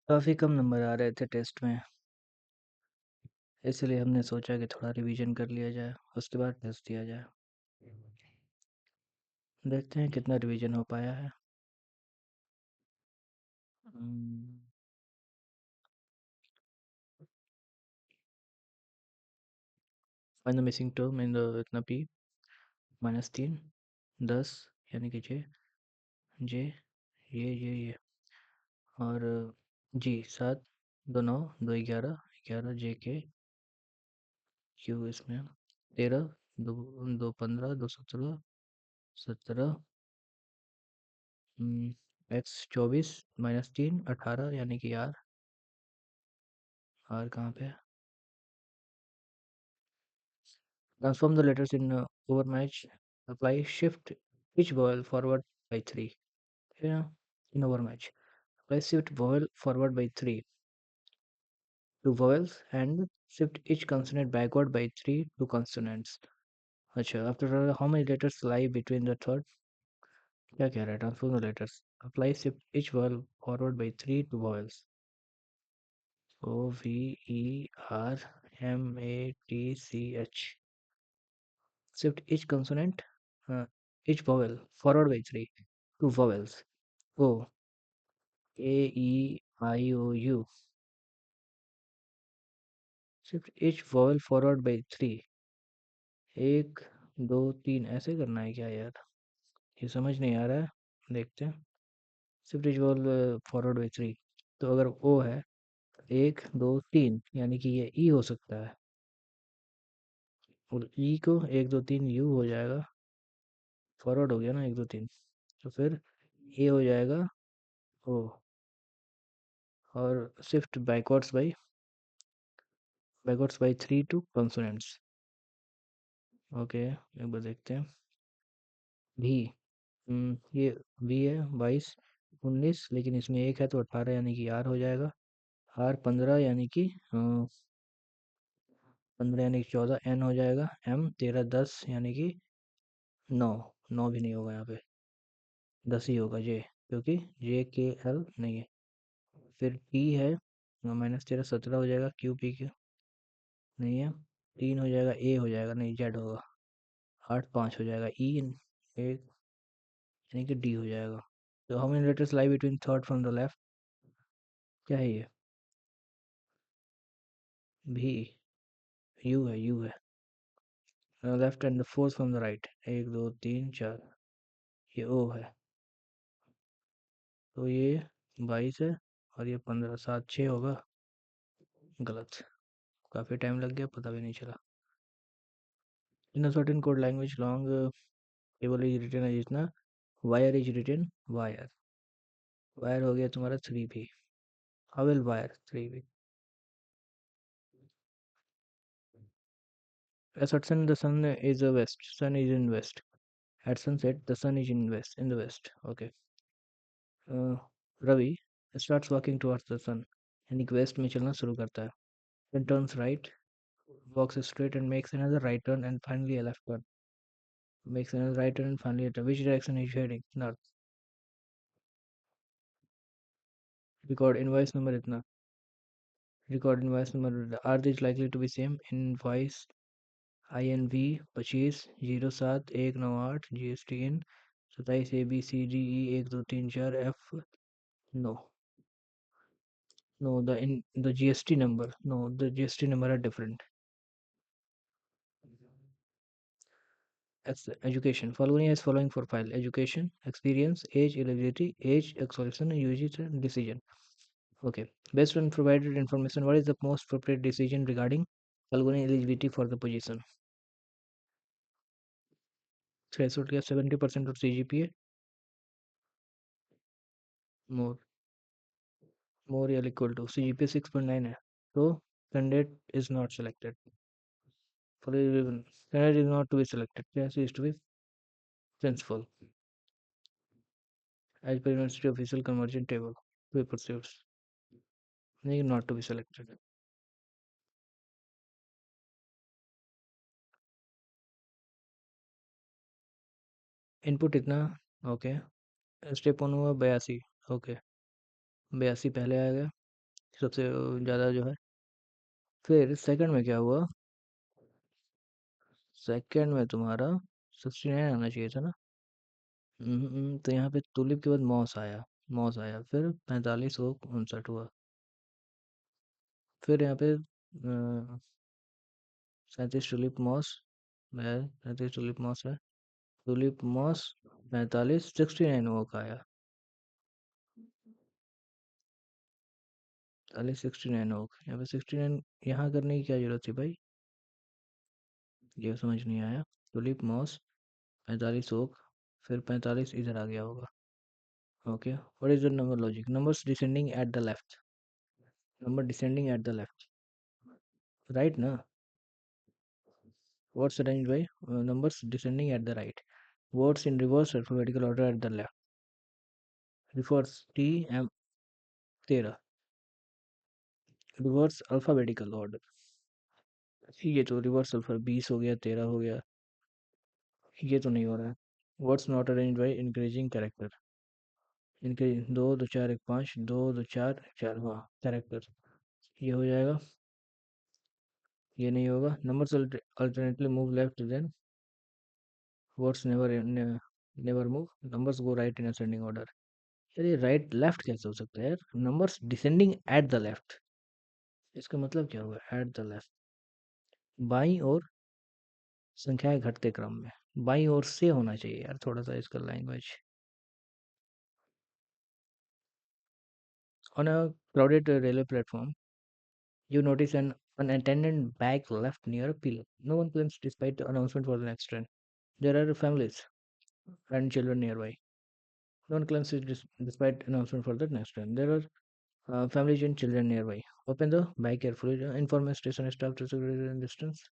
काफ़ी कम नंबर आ रहे थे टेस्ट में, इसलिए हमने सोचा कि थोड़ा रिवीजन कर लिया जाए, उसके बाद टेस्ट दिया जाए। देखते हैं कितना रिवीजन हो पाया है। Hmm, find the missing term in the इतना पी -3 10 यानी कि जे जे ये और जी 7 2 9 2 11 11 जे के क्यू इसमें 13 2 2 15 2 17 17 एक्स 24 -3 18 यानी कि आर कहाँ पे है? Transform the letters in overmatch. Apply shift each vowel forward by 3. Yeah, in overmatch. Apply shift vowel forward by 3 to vowels and shift each consonant backward by 3 to consonants. अच्छा, after all, how many letters lie between the third? क्या कह रहा है? Transform the letters. Apply shift each vowel forward by 3 to vowels. O V E R M A T C H. Shift each consonant, each vowel forward by 3 to vowels. O A E I O U. Shift each vowel forward by 3. 1 2 3 ऐसे करना है क्या यार? ये समझ नहीं आ रहा है। देखते हैं। Shift etch vowel forward by 3। तो अगर ओ है 1 2 3 यानी कि ये ई हो सकता है, और ई को 1 2 3 यू हो जाएगा। फॉरवर्ड हो गया ना 1 2 3, तो फिर ए हो जाएगा ओ, और shift backwards by 3 to consonants. Okay, एक बार देखते हैं। भी ये वी है 22 19, लेकिन इसमें एक है तो 18 यानी कि आर हो जाएगा। आर 15 यानी कि 15 यानी कि 14 एन हो जाएगा। एम 13 10 यानी कि 9। 9 भी नहीं होगा यहाँ पे, 10 ही होगा जे, क्योंकि जे के एल नहीं है। फिर टी है -13 17 हो जाएगा। क्यू पी क्यू नहीं है। 3 हो जाएगा, ए हो जाएगा, नहीं जेड होगा। 8 5 हो जाएगा, ई 1 यानी कि डी हो जाएगा। तो how many letters lie between third from the left? क्या है ये? भी यू है left and the fourth from the right. 1 2 3 4, ये ओ है। तो ये 22 है और ये 15 7 6 होगा। गलत। काफ़ी टाइम लग गया, पता भी नहीं चला। In a certain code language long table is written है जितना, wire is written wire. Wire हो गया तुम्हारा 3 भी। हाउ विल वायर 3 भी? At sunset the sun is a west, sun is in west. At sunset the sun is in the west. Okay. Ravi starts walking towards the sun, यानी कि waste में चलना शुरू करता है। Then turns right, walks straight and makes another right turn and finally a left turn. Makes another right turn and finally a turn. Which direction is he heading? North. Record invoice number इतना। Record invoice number, are these likely to be same? Invoice INV 25 07 198 GST in 27 ABCDE 1 2 3 4 F। No, no, the GST number, no, the GST number are different. Education, following as following for file: education, experience, age, eligibility, age, exclusion, UG decision. Okay, based on provided information, what is the most appropriate decision regarding Falguni eligibility for the position? Threshold क्या 70% और CGPA more or equal to CGPA 6.9 है, तो candidate is not selected. For a reason, candidate is not to be selected. Yes, is to be principal as per university official conversion table. Paper suits not to be selected. Input इतना। Okay, step 1 हुआ 82। Okay, 82 पहले आएगा। सबसे ज़्यादा जो है। फिर second में क्या हुआ? सेकंड में तुम्हारा 69 आना चाहिए था ना। तो यहाँ पे तुलिप के बाद मॉस आया। मॉस आया, फिर 4559 हुआ। फिर यहाँ पे 37 टुलिप मॉस है। 37 टुलिप मॉस है। टुलिप मॉस 45 69 वो का आया। 45 69 ओक, यहाँ पे 69 यहाँ करने की क्या जरूरत थी भाई? ये समझ नहीं आया। टुलिप मॉस 45 ओक, फिर 45 इधर आ गया होगा। Okay, what is the number logic? Numbers descending at the left. Number descending at the left, right ना? Words arranged by numbers descending at the right. Words in reverse alphabetical order at the left. Refers T M 13. Reverse alphabetical order. ये तो reverse alpha 20 हो गया, 13 हो गया। ये तो नहीं हो रहा है। Words not arrange by increasing character. इनके 2 2 4 1 5, 2 2 4 4, हाँ कैरेक्टर। ये हो जाएगा। ये नहीं होगा। Numbers alternately move left than words never move. Numbers go right in ascending order. यार ये राइट लेफ्ट कैसे हो सकता है यार? Numbers descending at the left, इसका मतलब क्या हुआ? एट द लेफ्ट, बाई और संख्याएं घटते क्रम में। बाई ओर से होना चाहिए यार, थोड़ा सा इसका language. On a crowded railway platform, you notice an unattended bag left near a pillar. No one claims despite the announcement for the next train. There are families and children nearby. No one claims it despite announcement for the next train. There are families and children nearby. Open the bag carefully. Inform station staff to security distance.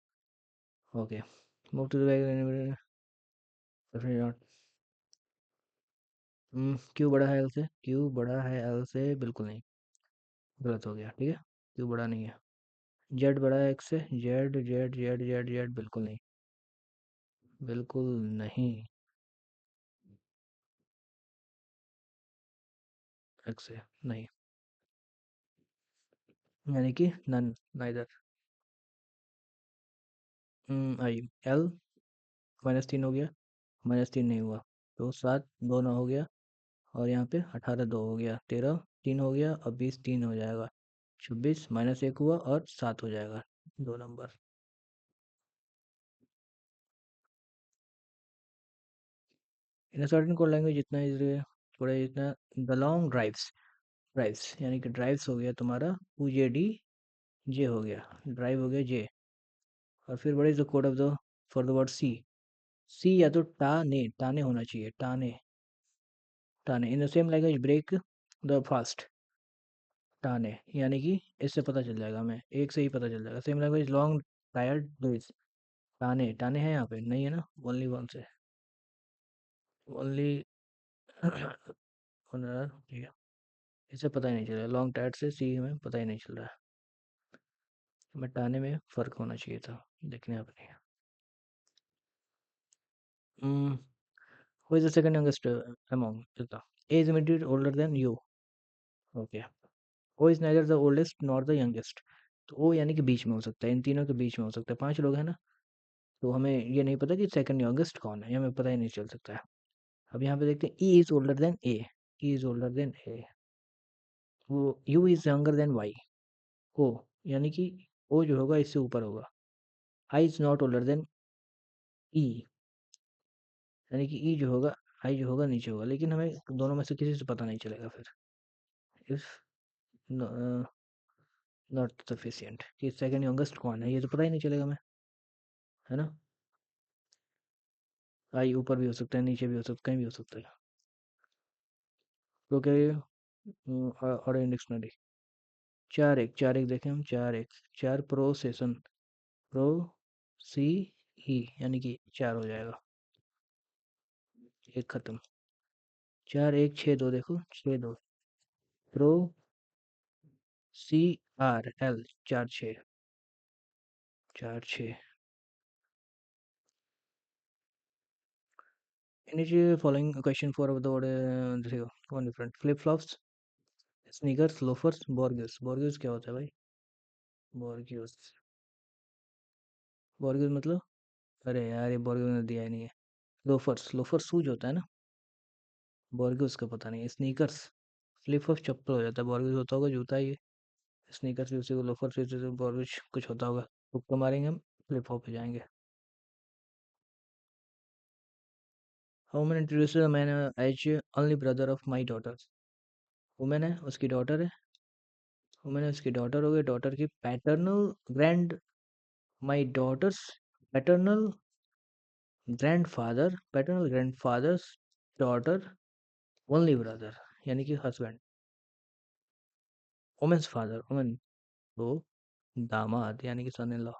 Okay. Move to the bag. Definitely not. Q बड़ा है L से? Q बड़ा है L से? बिल्कुल नहीं, गलत हो गया। ठीक है, क्यू बड़ा नहीं है। जेड बड़ा है एक्स से? Z Z Z Z Z बिल्कुल नहीं, बिल्कुल नहीं। एक्स से नहीं, यानी कि नन, नाइदर। आई एल -3 हो गया, -3 नहीं हुआ तो 7 2 9 हो गया, और यहाँ पे 18 2 हो गया, 13 3 हो गया, अब 20 3 हो जाएगा, 26 -1 हुआ और 7 हो जाएगा, 2 number. In certain code language जितना इजी है, थोड़ा इतना। द लॉन्ग ड्राइव्स, ड्राइव्स यानी कि ड्राइव्स हो गया तुम्हारा जे डी, जे हो गया, ड्राइव हो गया जे। और फिर what is the code of the for the word C? C या तो टाने, टाने होना चाहिए, टाने, टाने। In the same language break the fast, टाने, यानी कि इससे पता चल जाएगा हमें, एक से ही पता चल जाएगा। Same language long tired days, टाने, टाने है यहाँ पे नहीं है ना, ओनली वन से, ओनली ओनर। ठीक है, इससे पता ही नहीं चल रहा, लॉन्ग टायर्ड से सी हमें पता ही नहीं चल रहा है। हमें टाने में फ़र्क होना चाहिए था, देखने अपने। Who is the second youngest among the? A is immediate older than you. Okay. O is neither the oldest nor the youngest. तो ओ यानी कि बीच में हो सकता है, इन तीनों के बीच में हो सकता है। 5 लोग हैं ना, तो हमें ये नहीं पता कि सेकंड यंगेस्ट कौन है, ये हमें पता ही नहीं चल सकता है। अब यहाँ पे देखते हैं, E is older than A, E is older than A. वो U is younger than Y, O यानी कि ओ जो होगा इससे ऊपर होगा। I is not older than E, यानी कि ई जो होगा, आई जो होगा नीचे होगा, लेकिन हमें दोनों में से किसी से पता नहीं चलेगा फिर। इफ नॉट सफिशियंट, कि सेकंड यंगेस्ट कौन है ये तो पता ही नहीं चलेगा हमें, है ना? आई ऊपर भी हो सकता है, नीचे भी हो सकता है, कहीं भी हो सकता है। तो क्या ये और डिक्शनरी? 4 1 देखें हम, 4 1 4 प्रोसेशन, प्रो सी ई, यानी कि 4 हो जाएगा, एक खत्म। 4 1 6 2 देखो, 6 2 pro C R L, 4 6, 4 6। In each following question for the one different flip flops sneakers, loafers, brogues. Brogues क्या होता है भाई? बॉर्गेस, बॉर्गेस मतलब? अरे यार ये बॉर्गेस ने दिया ही नहीं है। लोफर्स, लोफर्स शूज होता है ना। बॉर्गेस का पता नहीं है। स्नीकर्स, फ्लिप फ्लॉप चप्पल हो जाता है। बॉर्गेस होता होगा जूता ही है। स्नीकर्स भी उसी को, लोफर्स भी उसी को, बॉर्गेस कुछ होता होगा। तुक्का मारेंगे हम, फ्लिप फ्लॉप पे जाएंगे। How man introduce man as only brother of my daughter. Woman है, उसकी डॉटर है। वुमेन है, उसकी डॉटर हो गई। डॉटर की paternal grand, my daughter's paternal grandfather, paternal grandfather's daughter only brother, यानी कि हस्बैंड। वुमेन्स फादर, वुमेन तो दामाद यानी कि सन इन लॉ।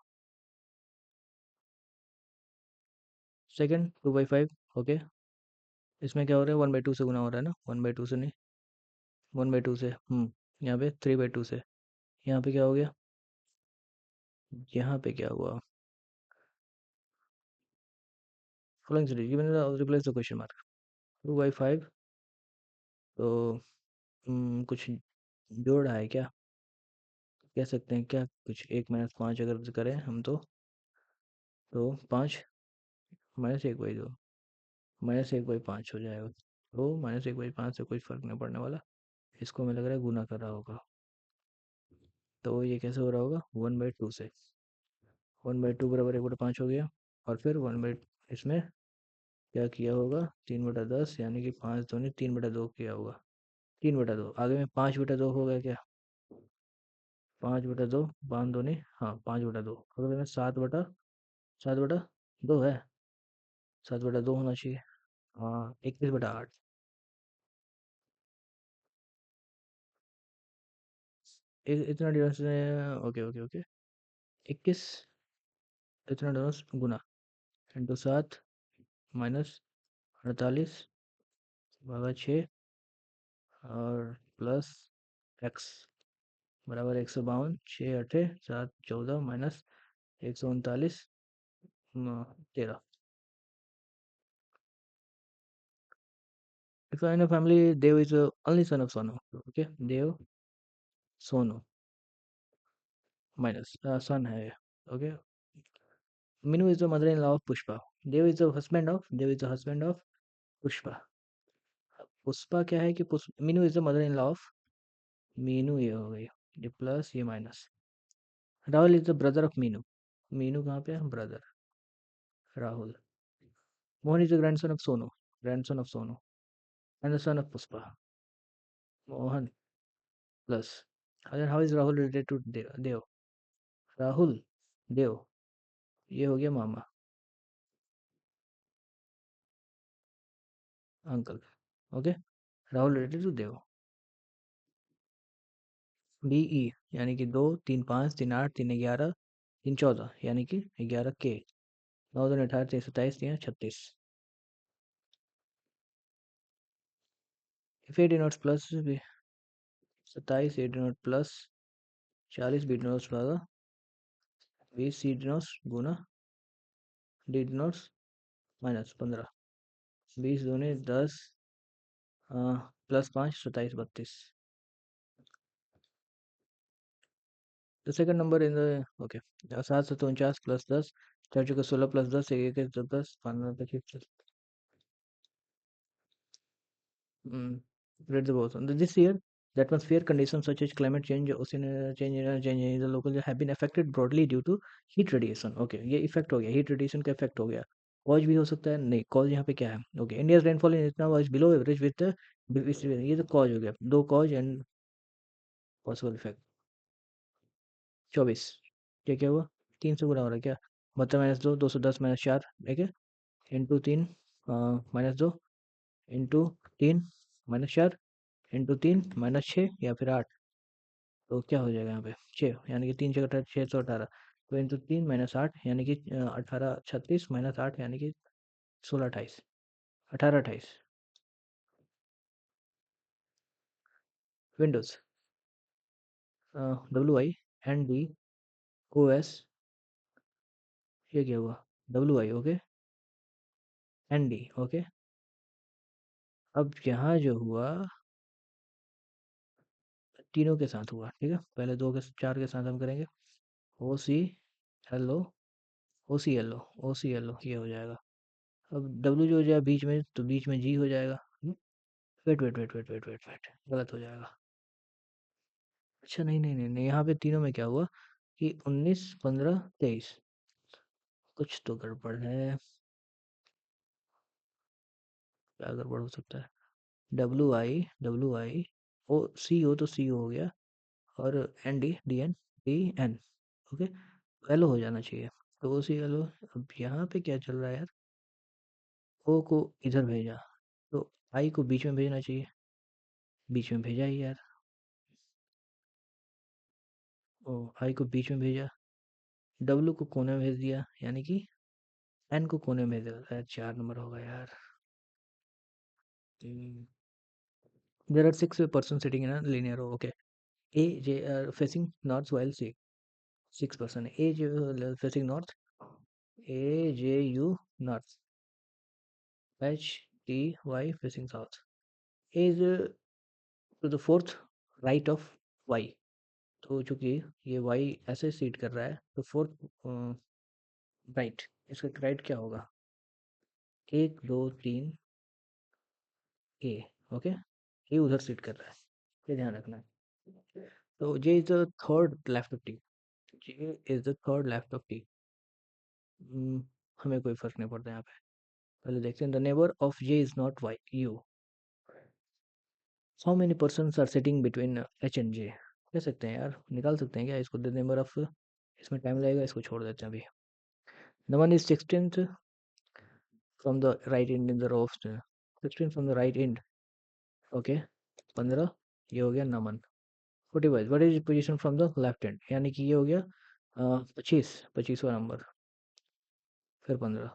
सेकंड 2/5। ओके, इसमें क्या हो रहा है? 1/2 से गुना हो रहा है ना। 1/2 से नहीं, 1/2 से। यहाँ पे 3/2 से। यहाँ पे क्या हो गया? यहाँ पे क्या हुआ? Following series given replace the question mark. 2/5 तो कुछ जोड़ रहा है क्या? कह सकते हैं क्या? कुछ 1 - 5 अगर करें हम तो 5 - 1/2, -1/5 हो जाएगा। तो -1/5 से कोई फर्क नहीं पड़ने वाला। इसको हमें लग रहा है गुना कर रहा होगा। तो ये कैसे हो रहा होगा? 1/2 से। 1/2 बराबर 1/5 हो गया। और फिर इसमें क्या किया होगा? 3/10 यानी कि 5 दूनी 3/2 किया होगा। 3/2 आगे में 5/2 हो गया क्या? 5/2, 5 दूनी, हाँ 5/2। अगले में 7/2 है। 7/2 होना चाहिए। हाँ, 21/8। इतना डिफरेंस। Okay okay okay. 21, इतना डिफरेंस गुना इंटू 7 -48 भागा 6 और प्लस एक्स बराबर 152। 6 × 8 = 7 × 14 -139 13। If in a family Dev is the only son of Sonu, okay, Dev Sonu minus son है, okay. Minu is the mother-in-law of Pushpa. Dev is the husband of Pushpa. Pushpa क्या है कि Meenu is the mother in law of. Meenu ये हो गई, ये plus ये minus. Rahul is the brother of Meenu. Meenu कहाँ पे है? Brother Rahul. Mohan is the grandson of Sonu, grandson of Sonu and the son of Pushpa. Mohan plus, अगर how is Rahul related to Dev? Rahul Dev, ये हो गया मामा, uncle. Okay, Rahul related to Dev. B E यानी कि 2 3 5 3 8 3 11 3 14 यानी कि 11 के। 9 2 18 3 27 3 36। If A denotes plus 27 A denote plus 40 B denotes भागा 20 सी डिनोट्स गुना डी डिनोट्स -15। 20 दूनी 10 +5 27 32। The second number in the, okay. 7 7 49 +10 4 4 16 +10 1 1 10 15 25। Read the both. This year, the atmosphere conditions such as climate change, ocean change in the local have been affected broadly due to heat radiation. Okay, ये effect हो गया, heat radiation का effect हो गया। Cause भी हो सकता है, नहीं कॉज यहाँ पे क्या है? ओके, इंडियाज रेनफॉल इन इतना वाज बिलो एवरेज विद ये तो कॉज हो गया। दो कॉज एंड पॉसिबल इफेक्ट। 24, क्या क्या हुआ? 3 से गुना हो रहा है क्या? 72 - 2 210 - 4, ठीक है, इंटू 3 -2 इंटू 3 - 4 इंटू 3 -6 या फिर 8। तो क्या हो जाएगा यहाँ पे? 6 यानी कि 3 6 18 618। तो इंटू 3 - 8 यानी कि 18 36 -8 यानी कि 16 28 18 28। विंडोज WINDOS, ये क्या हुआ? WI, okay, ND, okay. अब यहाँ जो हुआ तीनों के साथ हुआ, ठीक है। पहले दो के चार के साथ हम करेंगे। ओ सी एल ओ, ओ सी एल ओ, ओ सी एल ओ, ये हो जाएगा। अब डब्ल्यू जो हो जाए बीच में, तो बीच में जी हो जाएगा। Wait wait wait wait wait wait wait, गलत हो जाएगा। अच्छा नहीं नहीं नहीं नहीं, यहाँ पे तीनों में क्या हुआ कि 19 15 23, कुछ तो गड़बड़ है। क्या गड़बड़ हो सकता है? डब्ल्यू आई ओ सी ओ, तो सी हो गया, और N D D N D N, okay, L हो जाना चाहिए। तो ओ सी एल ओ। अब यहाँ पे क्या चल रहा है यार, ओ को इधर भेजा, तो आई को बीच में भेजना चाहिए, बीच में भेजा ही यार। ओ, आई को बीच में भेजा, डब्ल्यू को कोने में भेज दिया, यानी कि एन को कोने में भेज दिया। 4 नंबर होगा यार। There are 6 person sitting in a linear row, okay. A J are facing north while C 6 person. A J facing north, A J U north, H T Y facing south. A is to the fourth right of Y. तो चूंकि ये Y ऐसे seat कर रहा है, तो fourth right, इसका right क्या होगा? 1 2 3 ए, ओके। ये उधर सीट कर रहा है, ये ध्यान रखना है। तो J is the third left of T, J is the third left of T. हमें कोई फर्क नहीं पड़ता यहाँ पे। पहले देखते हैं, the neighbour of J is not Y U. How many person are sitting between H and J, कह सकते हैं यार, निकाल सकते हैं क्या इसको? द नेबर ऑफ, इसमें टाइम लगेगा, इसको छोड़ देते हैं अभी। The one is 16th from the right end in the row of 16 from the right end, okay. 15, ये हो गया Naman. 45, what is position from the left and, यानी कि ये हो गया 25, 25वां नंबर, फिर 15।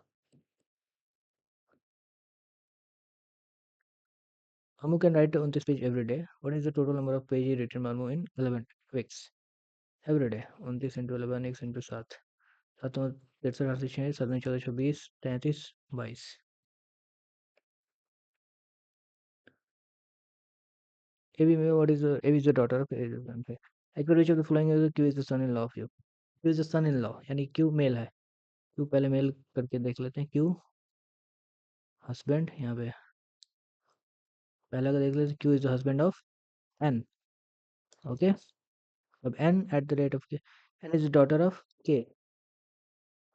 Amu can write on this page every day. What is the total number of pages written by Amu in 11 weeks? Every day. 29 into 11 x into 7, 7 और 63 88 6 7 14 26 33 22। AB में what is the AB is the daughter of A? According which of the following is Q is the son-in-law of you? Q is the son-in-law, यानी Q mail है। Q पहले mail करके देख लेते हैं। Q husband, यहाँ पे पहला का देख लेते हैं। Q is the husband of N, okay. अब N at the rate of K, N is the daughter of K,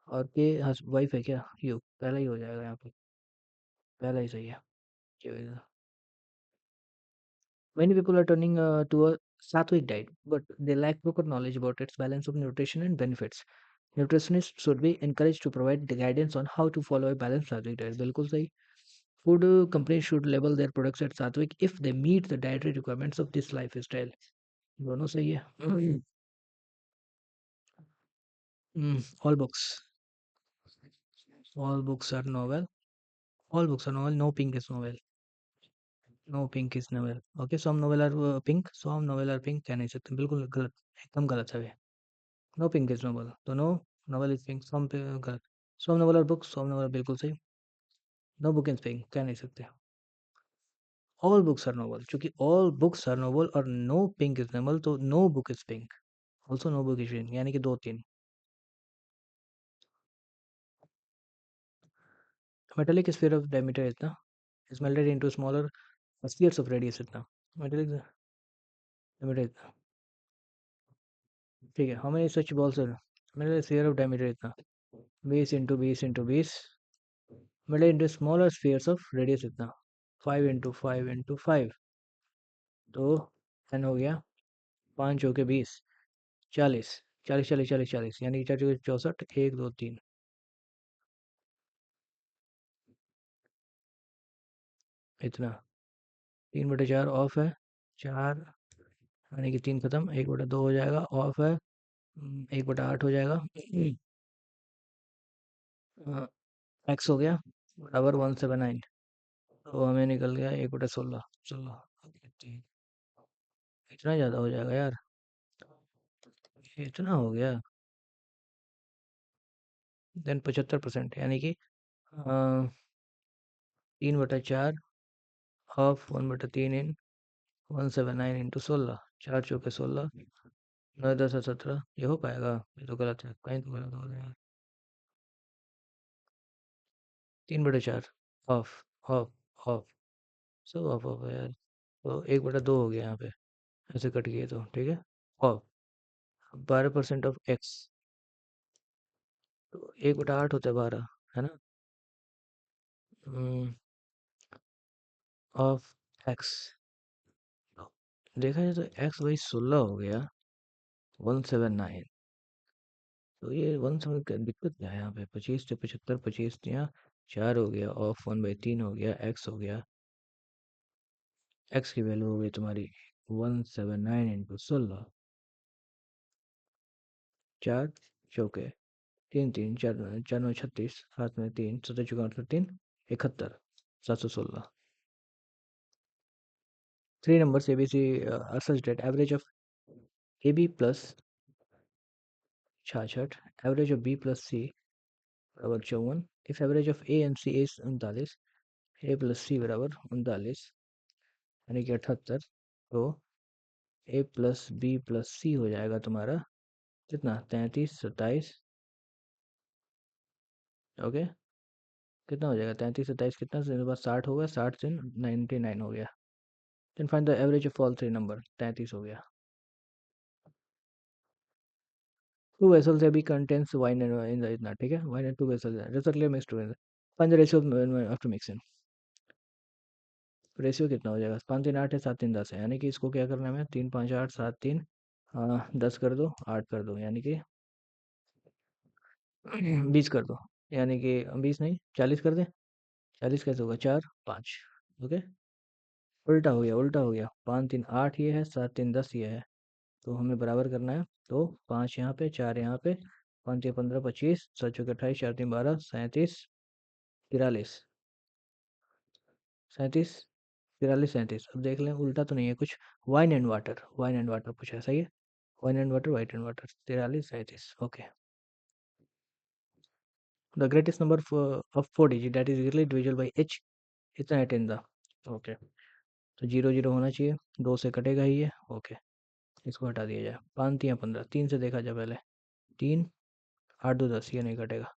और के वाइफ है क्या? यू, पहला ही हो जाएगा यहाँ पे, पहला ही सही है। Many people are turning to a Sattvic diet, but they lack proper knowledge about its balance of nutrition and benefits. Nutritionists should be encouraged to provide the guidance on how to follow a balanced Sattvic diet. बिल्कुल सही। Food companies should label their products as Sattvic if they meet the dietary requirements of this lifestyle. दोनों सही है। All books, all books are novel. All books are novel. No pink is novel. No pink is novel. Okay, some novel are pink. Some novel are pink. कह नहीं सकते, बिल्कुल गलत, एकदम गलत है ये। नो पिंक इज नोबल, तो no novel is pink, some पे गलत। सम नोबल और बुक, सम नोबल बिल्कुल सही। नो बुक इज पिंक कह नहीं सकते। ऑल बुक्स आर नोबल, चूंकि ऑल बुक्स आर नोबल और नो पिंक इज नोबल, तो no book is pink, also no book is pink, यानी कि 2 3। मेटेलिक स्फीयर ऑफ डायमीटर इतना is melted into smaller spheres of radius इतना। Metallic diameter इतना, ठीक है। How many such balls are, metallic sphere of diameter इतना, 20 into 20 into 20 melted into smaller spheres of radius इतना, 5 into 5 into 5, तो N हो गया 5 चौके 20, 40, 40 40 40 40, यानी 4 चौके 64, 1 2 3, इतना। 3/4 ऑफ है, 4, यानी कि 3 खत्म, 1/2 हो जाएगा, ऑफ है 1/8 हो जाएगा। एक्स हो गया बराबर 179, तो हमें निकल गया 1/16। चलो इतना ज़्यादा हो जाएगा यार, इतना हो गया। देन 75%, यानी कि 3/4 ऑफ 1/3 इन 179 into 16, 4 चौके 16, 9 10 17, ये हो पाएगा? ये तो गलत है, कहीं तो गलत हो रहा है। 3/4, हाफ, हाफ, हाफ, सब हाफ हाफ है यार। तो 1/2 हो गया यहाँ पे, ऐसे कट गए तो ठीक है। हाफ, 12% ऑफ एक्स, तो 1/8 होता है 12, है ना? ऑफ एक्स, देखा जाए तो एक्स वही 16 हो गया, 179। तो ये 1 7 का दिक्कत क्या है यहाँ पे? 25 से 75, 25 यहाँ 4 हो गया, ऑफ 1/3 हो गया, एक्स हो गया। एक्स की वैल्यू हो गई तुम्हारी 179 इंटू 16, 4 चौके 3 3, 4 4 9 36, 7 में 3, 17 चौका 3, 71, 716। 3 numbers ABC are such that average of AB plus 66, average of B plus C बराबर 54, if average of A and C is 39, A plus C बराबर 39, यानी कि 78, तो A plus B plus C हो जाएगा तुम्हारा कितना? 33 27, ओके। कितना हो जाएगा? 33 27 कितना से मेरे पास 60 होगा, 60 से 99 हो गया। Then find the average of all three number, 33 हो गया। टू वेसल्स अभी कंटेंट्स वाइन इन द इतना, ठीक है, वाइन एंड टू वेसल्स रिसर्टली mixed together, find the ratio after mixing. Ratio कितना हो जाएगा? 5 3 8 है, 7 3 10 है, यानी कि इसको क्या करना है हमें? 3 5 8 7 3 10 कर दो, 8 कर दो, यानी कि 20 कर दो, यानी कि 20 नहीं 40 कर दे। 40 कैसे होगा? 4 5, ओके। उल्टा हो गया, उल्टा हो गया, 5 3 8 ये है, 7 3 10 ये है, तो हमें बराबर करना है। तो 5 यहाँ पे, 4 यहाँ पे, 5 3 15 25, 7 चौके 28, 4 3 12, 37 43, 37 43 37। अब देख लें उल्टा तो नहीं है कुछ। Wine and water, wine and water पूछा है, सही है। Wine and water, white and water, 43 37, okay. The greatest number of 4 digit that is easily divisible by h, इतना है 10 द, ओके। तो 0 0 होना चाहिए, 2 से कटेगा ही ये, ओके। इसको हटा दिया जाए। 5 3 15, 3 से देखा जाए पहले, 3 8 2 10, ये नहीं कटेगा।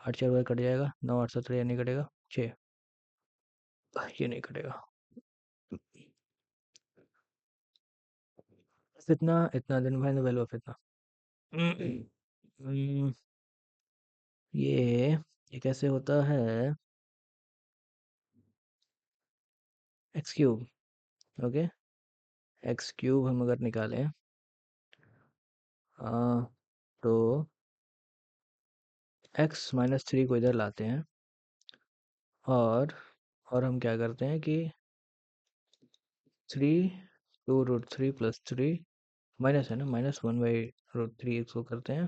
8 4 बार कट जाएगा, 9 8 17, ये नहीं कटेगा। 6, ये नहीं कटेगा। इतना इतना दिन फाइंड द वैल्यू ऑफ इतना। हम्म, ये कैसे होता है? X cube, okay. X cube हम अगर निकालें, आ, तो x-3 को इधर लाते हैं, और हम क्या करते हैं कि 3 2√3 प्लस 3, माइनस है ना, -1/√3 इसको करते हैं,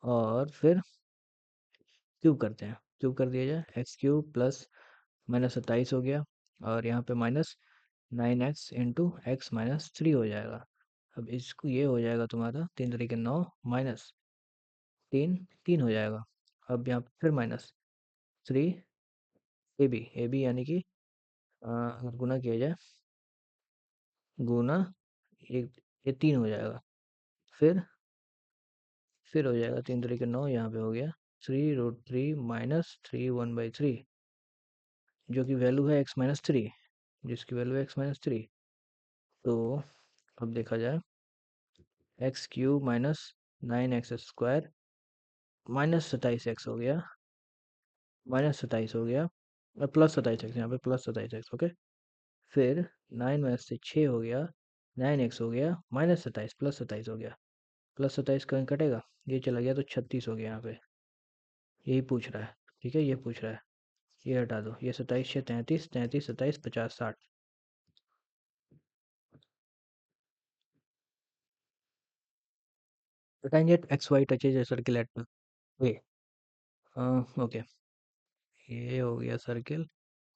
और फिर क्यूब करते हैं। क्यूब कर दिया जाए, एक्स क्यूब प्लस -27 हो गया, और यहाँ पे -9x इंटू x-3 हो जाएगा। अब इसको ये हो जाएगा तुम्हारा 3 तरीके 9, माइनस 3 3 हो जाएगा। अब यहाँ पे फिर -3 ए बी यानी कि अगर गुना किया जाए, गुना एक, ये 3 हो जाएगा। फिर हो जाएगा 3 तरीके 9, यहाँ पे हो गया 3√3 -3 1/3, जो कि वैल्यू है x-3, जिसकी वैल्यू है x-3। तो अब देखा जाए, एक्स क्यूब -9x² -27x हो गया, -27 हो गया, और +27x, यहाँ पे +27x, ओके। फिर 9 में से 6 हो गया, 9x हो गया, -27 +27 हो गया, +27 कहीं कटेगा, ये चला गया, तो 36 हो गया यहाँ पे। यही पूछ रहा है, ठीक है, ये पूछ रहा है। ये हटा दो, ये 27 6 33, 33 27 50 60। The tangent XY touches a circle at A, okay. ये हो गया circle,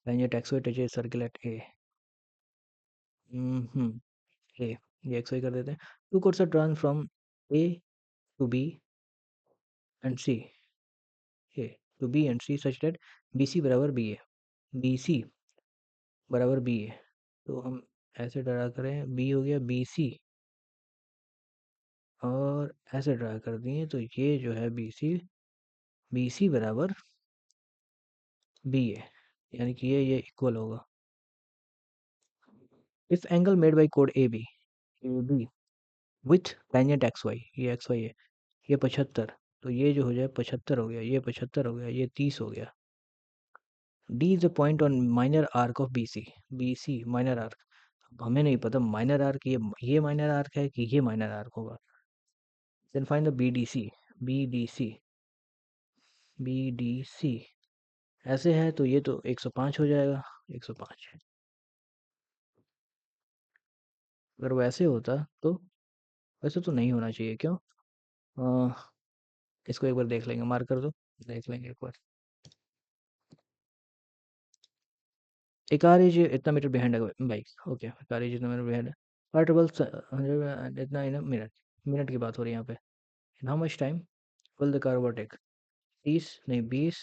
tangent XY touches a circle at A, hmm, A, ये XY कर देते हैं। Two chords are drawn from A to B and C, A to B and C such that BC बराबर BA, BC बराबर BA। तो हम ऐसे डरा करें, B हो गया BC, और ऐसे ड्रा कर दिए, तो ये जो है बी सी, बी सी बराबर बी ए, यानी कि ये इक्वल होगा। इफ एंगल मेड बाई कोड A B with tangent X Y, ये एक्स वाई है, ये 75, तो ये जो हो जाए 75 हो गया, ये 75 हो गया, ये 30 हो गया। D is a point on minor arc of B C minor arc. अब हमें नहीं पता माइनर आर्क ये माइनर आर्क है कि ये माइनर आर्क होगा। Then find the B D C, B D C, B D C ऐसे है तो ये तो 105 हो जाएगा, 105। अगर वैसे होता तो, वैसे तो नहीं होना चाहिए, क्यों? अ, इसको एक बार देख लेंगे, मार्क कर दो, देख लेंगे एक बार। A car is इतना metre behind bike, okay, car is इतना मीटर बिहाइंड, कार ट्रेवल्स 100 इतना इन मिनट, मिनट की बात हो रही है यहाँ पे। In how much time will the car overtake? 30 नहीं 20,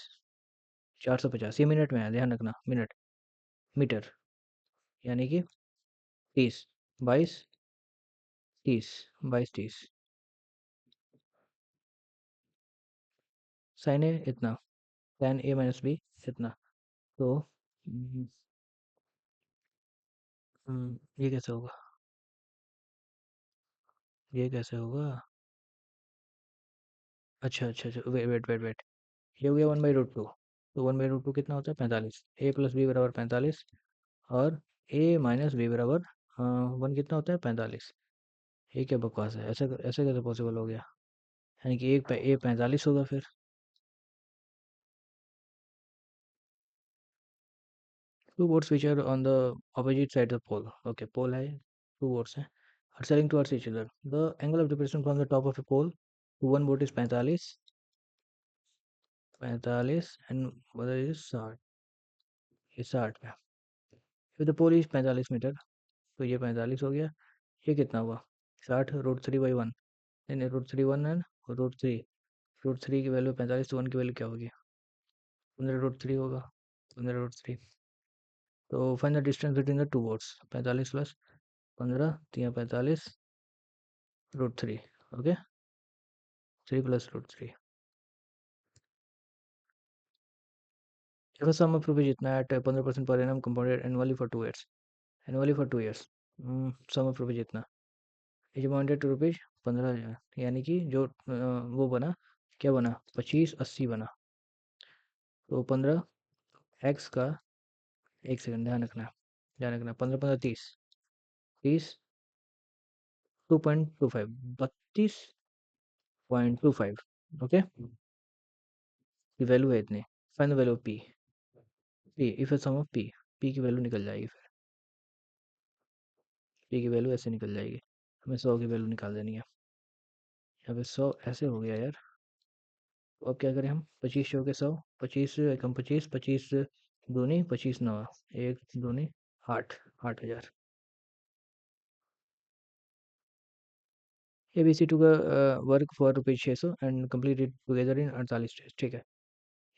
450, ये मिनट में है, ध्यान रखना, मिनट, मीटर, यानी कि 30, 22, 30, 22, 30, साइन ए इतना, tan ए माइनस बी इतना, तो ये कैसे होगा, ये कैसे होगा? अच्छा अच्छा अच्छा, वेट वेट वेट वेट, ये हो गया 1/√2, तो 1/√2 कितना होता है? 45, ए प्लस बी बराबर 45, और ए माइनस बी बराबर 1 कितना होता है? 45। ये क्या बकवास है, ऐसे ऐसे कैसे पॉसिबल हो गया? यानी कि ए 45 होगा फिर। Two boats which are on the opposite side of pole, okay, pole है, टू बोट्स हैं, are sailing towards each other. The angle of depression from the top of a pole to one boat is 45, 45 and other is 60, ये 60 है। If the pole is 45 metre, तो ये 45 हो गया, ये कितना हुआ? 60√3/1, नहीं नहीं, √3 1 है, और √3 की वैल्यू 45, तो 1 की वैल्यू क्या होगी? 15√3 होगा, 15√3। तो find the distance between the two boats, 45 plus 15, 3 45 √3, okay, 3 plus √3। If a sum of rupees जितना at 15% per annum compounded annually for 2 years, annually for 2 years, sum of rupees जितना is amounted to rupees 15,000, यानी कि जो वो बना, क्या बना? 2580 बना, तो 15 x का, एक सेकंड, ध्यान रखना, 15 15 30, 30, 2.25, 32.25, ओके, की वैल्यू है इतनी। Find the value of P if A sum of P की वैल्यू निकल जाएगी, फिर पी की वैल्यू ऐसे निकल जाएगी, हमें 100 की वैल्यू निकाल देनी है। यहाँ पे 100 ऐसे हो गया यार, तो अब क्या करें हम? 25 हो गए 100, 25 एकम 25, 25 दूनी 25 नवा, एक दूनी 8, 8,000। ए बी सी टू का work for ₹600 and complete it together in 48 days, ठीक है,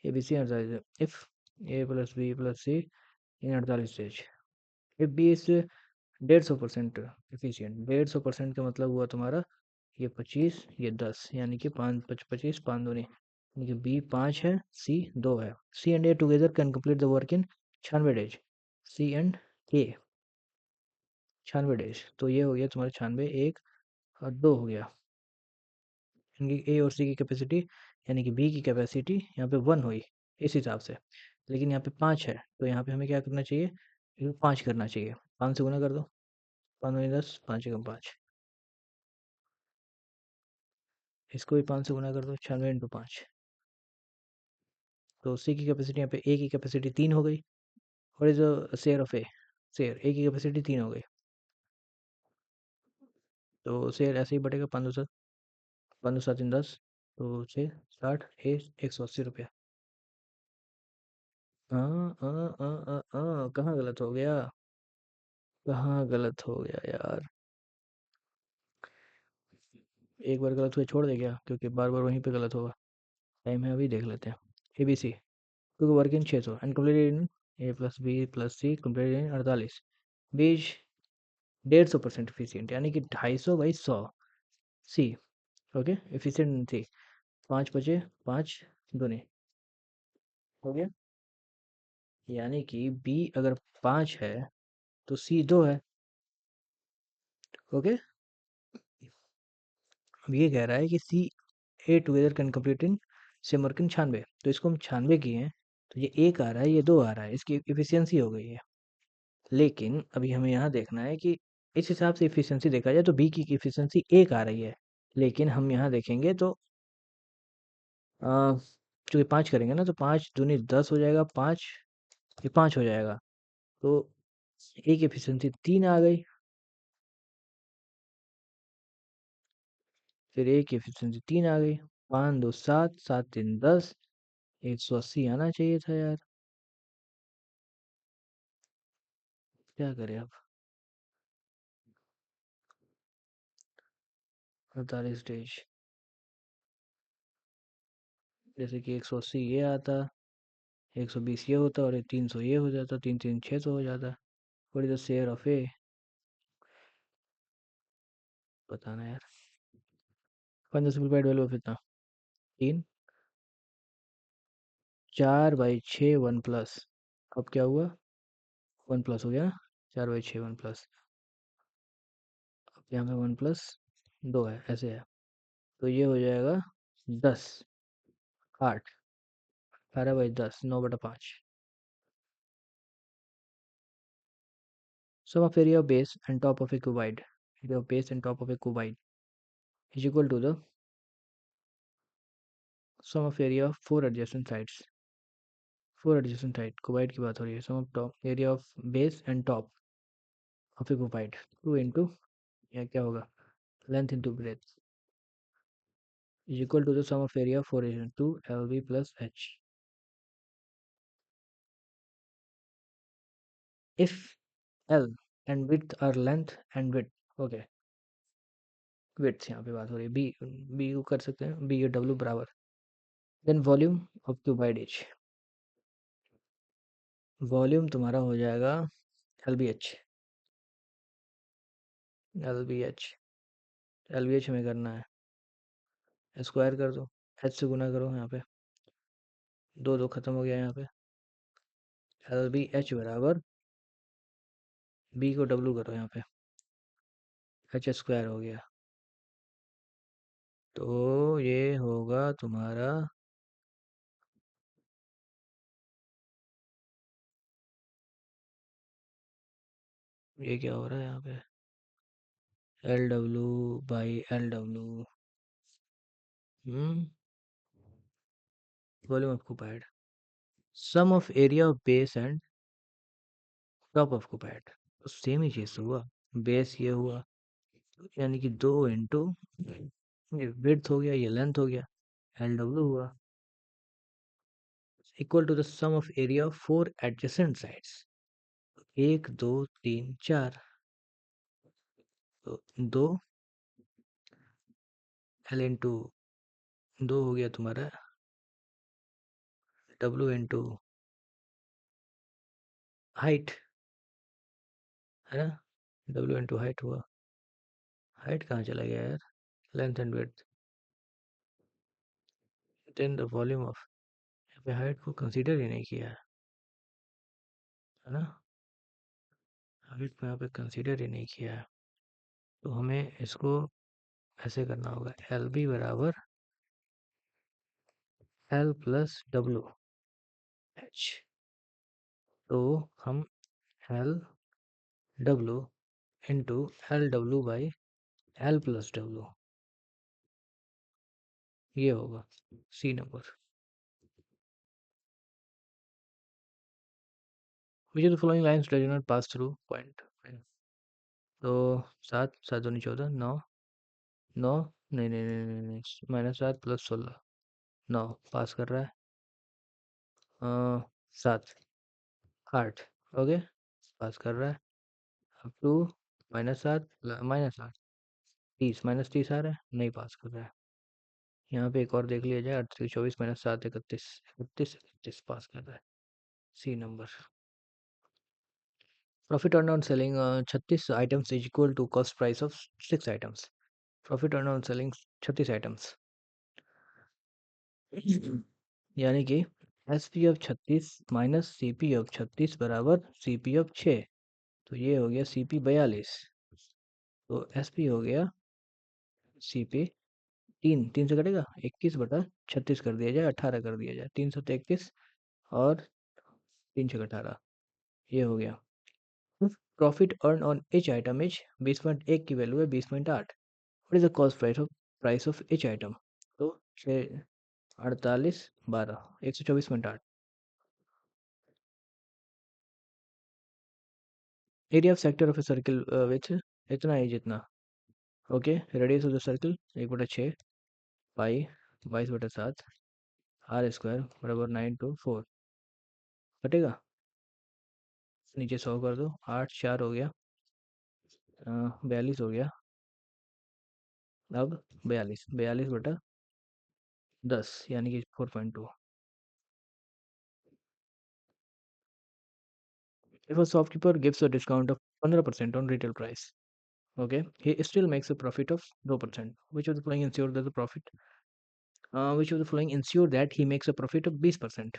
A B C 48, if A plus B plus C in 48 days, if B is 150% efficient, 150% का मतलब हुआ तुम्हारा ये 25, ये 10, यानी कि 5 25, 5 दूनी, यानी कि बी 5 है, सी 2 है, C and A together can complete the work in 96 days, C and A 96 days, तो ये हो गया तुम्हारा 96, एक और दो हो गया, यानी कि ए और सी की कैपेसिटी, यानी कि बी की कैपेसिटी यहाँ पे 1 हुई इस हिसाब से, लेकिन यहाँ पे 5 है, तो यहाँ पे हमें क्या करना चाहिए? 5 करना चाहिए, 5 से गुना कर दो, 5 दूनी 10, 5 एकम 5, इसको भी 5 से गुना कर दो, 96 इंटू 5, तो सी की कैपेसिटी, यहाँ पे ए की कैपेसिटी 3 हो गई, what is the share of A? Share A की कैपेसिटी 3 हो गई, तो शेयर ऐसे ही बढ़ेगा, 5 7, 5 7 10, तो 6 60, ए 180 रुपया। कहाँ गलत हो गया? कहाँ गलत हो गया यार? एक बार गलत हुए छोड़ दे क्या? क्योंकि बार बार वहीं पे गलत होगा, टाइम है अभी, देख लेते हैं। ए बी सी, क्योंकि work in 600 and completed in A plus B plus C completed in 48, B's 150% efficient, यानी कि 250/100, सी ओके, एफिशिएंट थी। 5 बचे, 5 दूनी हो गया। यानी कि बी अगर 5 है तो सी 2 है। ओके, अब ये कह रहा है कि सी ए टुगेदर कैन कंप्लीट इन सिमरकिन 96। तो इसको हम 96 किए हैं, तो ये एक आ रहा है, ये 2 आ रहा है, इसकी एफिशिएंसी हो गई है। लेकिन अभी हमें यहाँ देखना है कि इस हिसाब से एफिशिएंसी देखा जाए तो बी की एफिशिएंसी 1 आ रही है। लेकिन हम यहाँ देखेंगे तो चूँकि 5 करेंगे ना, तो 5 दूनी 10 हो जाएगा, 5 ये 5 हो जाएगा। तो ए की एफिशिएंसी 3 आ गई, फिर ए की एफिशिएंसी 3 आ गई। 5 2 7, 7 3 10, 180 आना चाहिए था यार। क्या करें अब? 48 डेज, जैसे कि 180 ये आता, 120 ये होता और ये 300 ये हो जाता, 3 3 600 हो जाता। What is the share of A? बताना यार। Find the simplified value of इतना। 3, 4 बाई 6 1 प्लस। अब क्या हुआ? 1 प्लस हो गया ना, 4 बाई 6 1 प्लस। अब यहाँ पे 1 प्लस 2 है, ऐसे है। तो ये हो जाएगा 10, 8, 18/10, 9/5। Sum of area of base and top of a cuboid, area of base and top of a cuboid is equal to the sum of area of 4 adjacent sides। 4 adjacent side cuboid की बात हो रही है। sum of top area of base and top of a cuboid 2 into, या क्या होगा, length into breadth is equal to the sum of area of 4 adjacent 2 lb plus h। if l and width are length and width, okay, width यहाँ पे बात हो रही है, b को कर सकते हैं, b w बराबर, then volume of cuboid h, volume तुम्हारा हो जाएगा L B H. L B H, L B H हमें करना है, स्क्वायर कर दो, एच से गुना करो, यहाँ पे दो दो खत्म हो गया, यहाँ पे एल बी एच बराबर, बी को डब्लू करो यहाँ पे, एच स्क्वायर हो गया। तो ये होगा तुम्हारा, ये क्या हो रहा है यहाँ पे, L W by L W, volume of cuboid, sum of area of base and top of cuboid. तो सेम ही चीज़ हुआ, बेस ये हुआ, यानी कि 2 इंटू ये विड्थ हो गया, ये लेंथ हो गया, एल डब्ल्यू हुआ, equal to the sum of area of 4 adjacent sides. 1 2 3 4, तो 2 एल इंटू 2 हो गया तुम्हारा, डब्ल्यू इंटू हाइट, है ना, डब्ल्यू इंटू हाइट हुआ। हाइट कहाँ चला गया यार, length and width, then the volume of, यहाँ पे हाइट को कंसीडर ही नहीं किया है ना, हाइट को यहाँ पे कंसीडर ही नहीं किया है। तो हमें इसको ऐसे करना होगा, एल बी बराबर एल प्लस डब्ल्यू एच। तो हम L W into L W by L plus W, ये होगा C number. Which of the following lines does not pass through point. तो 7 7 दूनी 14, 9 9, नहीं नहीं नहीं नहीं नहीं, -7 + 16, 9 पास कर रहा है, 7 8, ओके, पास कर रहा है। अब टू, -7 -8, 30, -30 आ रहा है, नहीं पास कर रहा है। यहाँ पे एक और देख लिया जाए, 38 24 -7 31, 31 31 पास कर रहा है, C number. Profit earn on selling 36 items is equal to cost price of 6 items. Profit earn on selling 36 items. यानी कि S P of 36 minus C P of 36 बराबर सी पी ऑफ 6। तो ये हो गया सी पी 42। तो एस पी हो गया सी पी तीन, तीन से कटेगा 21/36 कर दिया जाए, 18 कर दिया जाए, 333 और 3 से 18, ये हो गया। Profit earn on each item is 20.1 की वैल्यू है 20.8। What is the cost price of each item? तो 6, 48, 12, 124.8। Area of sector of a circle with इतना ही जितना। Okay, radius of the circle 1/6 pi 22/7 R square बराबर 9 to 4। कटेगा, नीचे 100 कर दो, 8 4 हो गया, 42 हो गया। अब 42 यानी कि 4.2। If a shopkeeper gives a discount of 15% on retail price, okay, he still makes a profit of 2%. Which of the following ensure that the profit? Which of the following ensure that he makes a profit of 20%?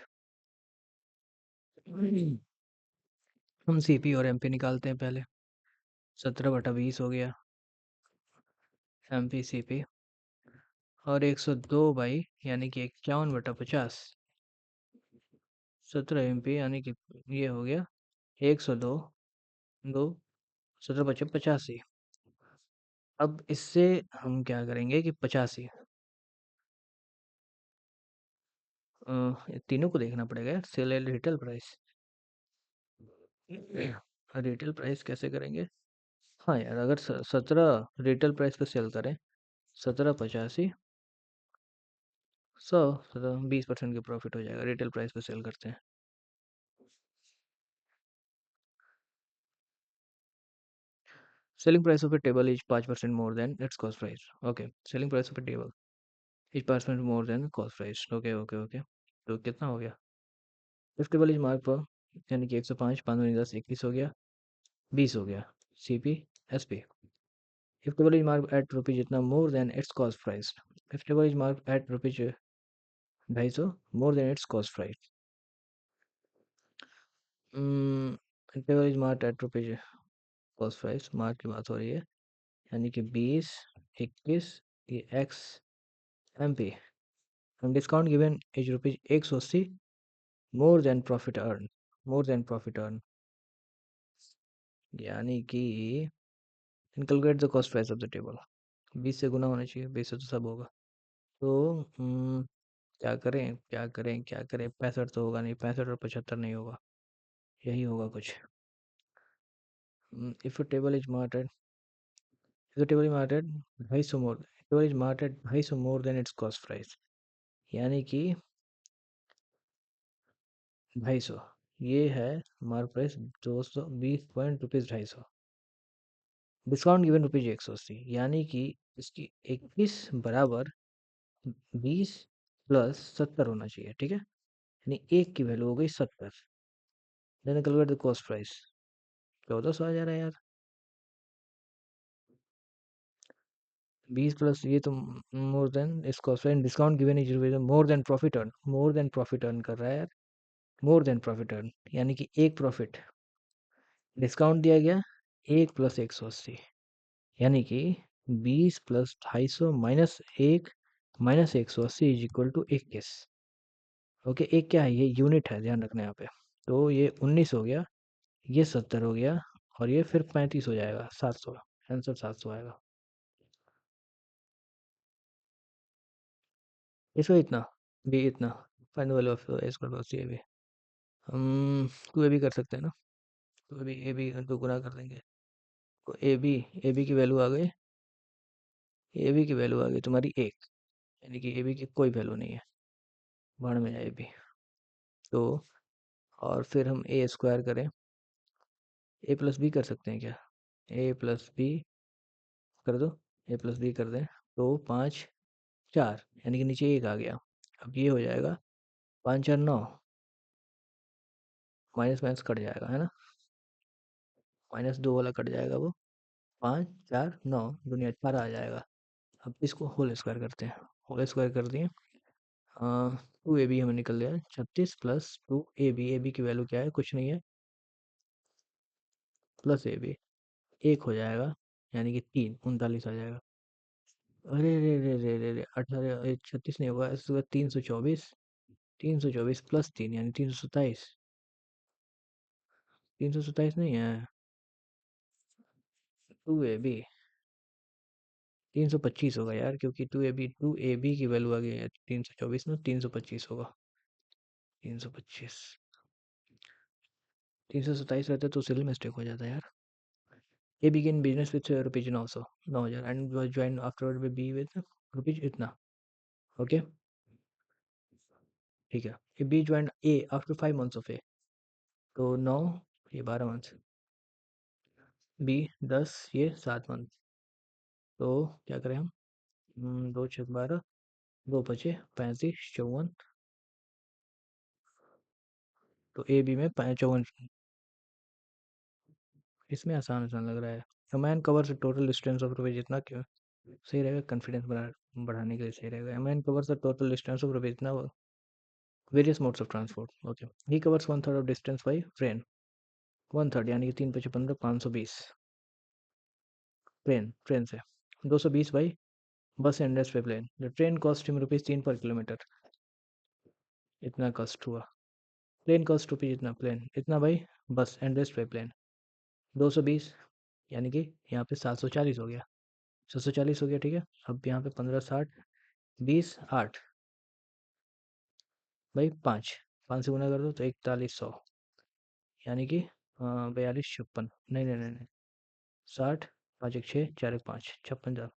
हम CP और MP निकालते हैं पहले। 17/20 हो गया MP CP, और 102 by यानी कि 51/50 17 एमपी यानी कि ये हो गया 102 दो 17 × 85। अब इससे हम क्या करेंगे कि 85, तीनों को देखना पड़ेगा यार, sale and retail price. Retail price कैसे करेंगे? हाँ यार, अगर 17 रिटेल प्राइस पे सेल करें, 17 × 85 100, 20% की प्रॉफिट हो जाएगा। रिटेल प्राइस पे सेल करते हैं। Selling price of A table is 5% more than its cost price. Okay, selling price of A table is 5% more than cost price. Okay okay okay, तो कितना हो गया? इफ टेबल इज मार्क पर यानी कि 105, 5 दूनी 10, 21 हो गया, 20 हो गया। C P S P. If table is mark at rupees जितना more than its cost price. If table is mark at rupees 250 more than its cost price. Table is mark at rupees cost price, mark की बात हो रही है, यानी कि 20, 21, ये X M P, discount given is rupees 180 more than profit earn, more than profit earn, यानी कि calculate the cost price of the table. 20 से गुना होना चाहिए, 20 से तो सब होगा। तो क्या करें क्या करें क्या करें, 65 तो होगा नहीं, 65 और 75 नहीं होगा, यही होगा कुछ। If table is मार्टेड, if table is मार्टेड 250 more, table is मार्टेड 250 more than its cost price, यानी कि 250, ये है mark price 220 point rupees 250। Discount given rupees 180, यानी कि इसकी 21 बराबर 20 प्लस 70 होना चाहिए, ठीक है, यानी एक की वैल्यू हो गई 70। Then calculate the cost price, 1400 आ जा रहा है यार। 20 प्लस ये तो मोर देन इस cost price, discount given is more than profit earn, more than profit earn कर रहा है यार, मोर देन प्रॉफिट अर्न, यानी कि एक प्रॉफिट डिस्काउंट दिया गया, 1 + 180, यानी कि 20 plus 250 minus 180 is equal to 21। Okay, एक क्या है, ये यूनिट है, ध्यान रखना यहाँ पे। तो ये 19 हो गया, ये 70 हो गया, और ये फिर 35 हो जाएगा, 700। आंसर 700 आएगा। इसमें इतना बी इतना, find value of A square plus C A B. हम टू ए बी कर सकते हैं ना, तो ए बी को गुना कर देंगे, तो ए बी की वैल्यू आ गई, ए बी की वैल्यू आ गई तुम्हारी 1, यानी कि ए बी की कोई वैल्यू नहीं है, भाड़ में जाए ए बी। तो और फिर हम ए स्क्वायर करें, ए प्लस बी कर सकते हैं क्या? ए प्लस बी कर दो, ए प्लस बी कर दें, तो 5 4 यानी कि नीचे 1 आ गया। अब ये हो जाएगा 5 4 9, माइनस माइनस कट जाएगा, है ना, -2 वाला कट जाएगा वो, 5 4 9 दुनिया 18 आ जाएगा। अब इसको होल स्क्वायर करते हैं। होल स्क्वायर कर दिए। 2ab हमें निकल गया 36 प्लस 2ab। ab की वैल्यू क्या है, कुछ नहीं है, प्लस ab एक हो जाएगा, यानी कि 3 39 आ जाएगा। अरे रे रे रे रे रे 18 36 नहीं होगा, इसके बाद 324। 324 प्लस 3 यानी 327। 327 नहीं है, 2ab 325 होगा यार, क्योंकि 2ab की वैल्यू आ गई है 324 में, 325 होगा। 325 327 रहता तो सिल मिस्टेक हो जाता है यार। A began business with rupees 900 9,000 and was joined afterward by B with rupees इतना। ओके, ठीक है। ये B joined A after 5 months of A, तो 9, ये 12 मंथ, B 10, ये 7 मंथ। तो क्या करें हम, 2 6 12, 2 5 35 54। तो ए बी में 54। इसमें आसान आसान लग रहा है। A man covers a total distance of रुपये जितना, क्यों सही रहेगा, कॉन्फिडेंस बढ़ाने के लिए सही रहेगा। A man covers the total distance of रुपये जितना, various modes of transport, okay, he covers 1/3 of distance by train। 1/3 यानी कि 3 × 5 = 15, 520 ट्रेन, ट्रेन से। 220 by bus and rest by plane. The train cost him rupees 3 per kilometre, इतना cost हुआ। Plane cost rupees इतना, plane इतना by bus and rest by plane. 220 यानी कि यहाँ पे 740 हो गया, 740 हो गया, ठीक है। अब यहाँ पे 15 60 20 8 बाई 5, 5 से गुना कर दो तो 4100, यानी कि 42 56, नहीं नहीं नहीं नहीं, 60 5 1 6 4 1 5 56।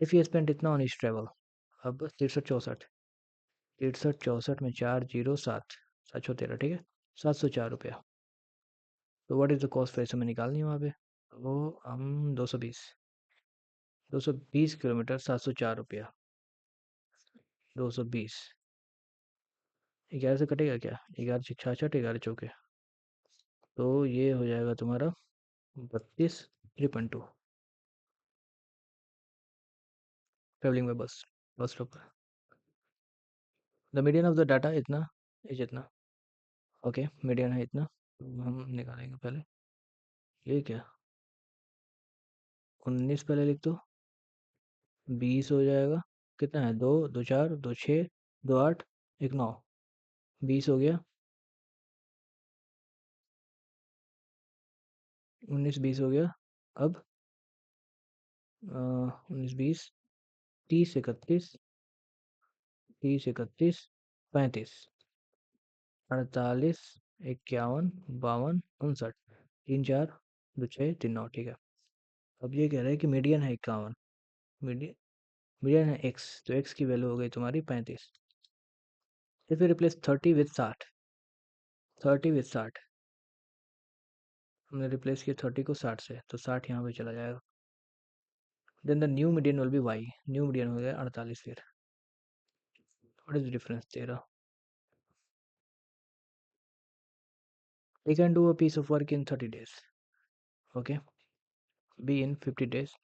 इफ़ यू स्पेंड इतना ऑन इच ट्रैवल। अब 63 64, 63 64 में 4 0 7, 7 6 13, ठीक है, 704 रुपया। तो what is the cost price हमें निकालनी है वहाँ पे। वो हम 220 किलोमीटर 704 रुपया। 220 11 से कटेगा क्या, 11 6 66, 11 चौके, तो ये हो जाएगा तुम्हारा 32 3.2। ट्रेवलिंग में बस, bus stop. The median of the data इतना, इज इतना, ओके, मीडियन है इतना, तो हम निकालेंगे पहले। ये क्या, 19 पहले लिख दो, 20 हो जाएगा, कितना है, 2 2 4 2 6 2 8 1 9, 20 हो गया, 19 20 हो गया। अब 19 20 30 31 30 31 35 48 51 52 59, 3 4 2 6 3 9, ठीक है। अब ये कह रहा है कि मीडियन है 51, मीडियन मीडियन है एक्स, तो एक्स की वैल्यू हो गई तुम्हारी 35। If you replace 30 with 60, 30 with 60, हमने रिप्लेस किया 30 को 60 से, तो 60 यहाँ पे चला जाएगा। Then the new median will be Y, new median हो गया 48। फिर what is difference 13। We can do a piece of work in 30 days, okay, B in 50 days,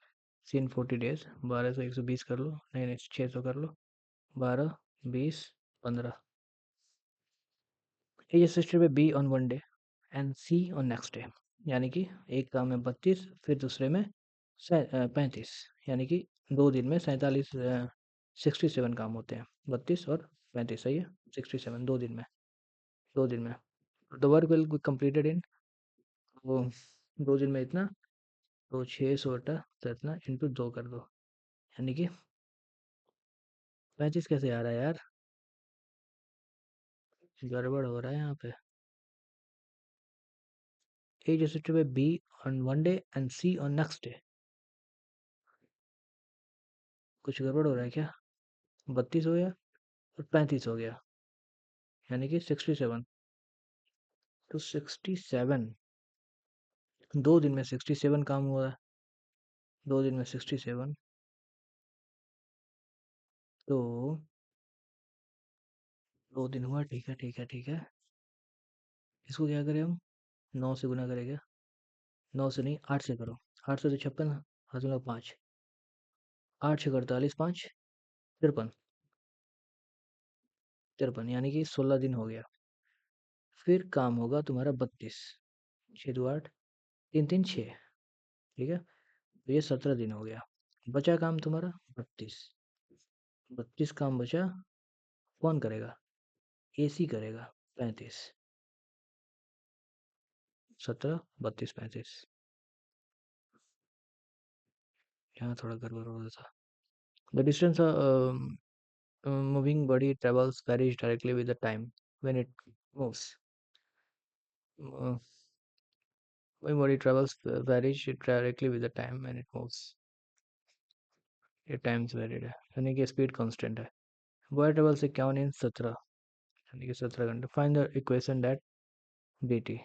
C in 40 days। 12 से 120 कर लो, नहीं नहीं 600 कर लो, 12 20 15। A sister pay B on 1 day and C on next day, यानी कि एक काम में 32, फिर दूसरे में 35, यानी कि 2 दिन में 47 67 काम होते हैं, 32 और 35, सही है, 67 2 दिन में, 2 दिन में। The work will be completed in, वो 2 दिन में इतना, तो 600 तो इतना इंटू 2 कर दो, यानी कि 35 कैसे आ रहा है यार, गड़बड़ हो रहा है यहाँ पे। A sister pay B on 1 day and C on next day, कुछ गड़बड़ हो रहा है क्या। 32 हो गया और 35 हो गया, यानी कि 67। तो 67, 2 दिन में 67 काम हुआ है, 2 दिन में 67, तो 2 दिन हुआ, ठीक है ठीक है ठीक है। इसको क्या करें हम, 9 से गुना करेंगे, 9 से नहीं 8 से करो, 8 से तो 56, हाथ में 5, 8 छः 48, 5 53, 53 यानी कि 16 दिन हो गया। फिर काम होगा तुम्हारा 32, 6 दो 8, 3 3 6, ठीक है। तो ये 17 दिन हो गया। बचा काम तुम्हारा 32, 32 काम बचा। कौन करेगा? एसी करेगा 35, 17 32 35। यहाँ थोड़ा गड़बड़ हो रहा था। The distance moving body travels varies directly with the time when it moves. Uh, when body travels varies directly with the time when it moves. ये टाइम्स वेरिड है यानी कि स्पीड कांस्टेंट है। बॉडी ट्रेवल्स 51 इन 17 यानी कि 17 घंटे। Find the equation that dt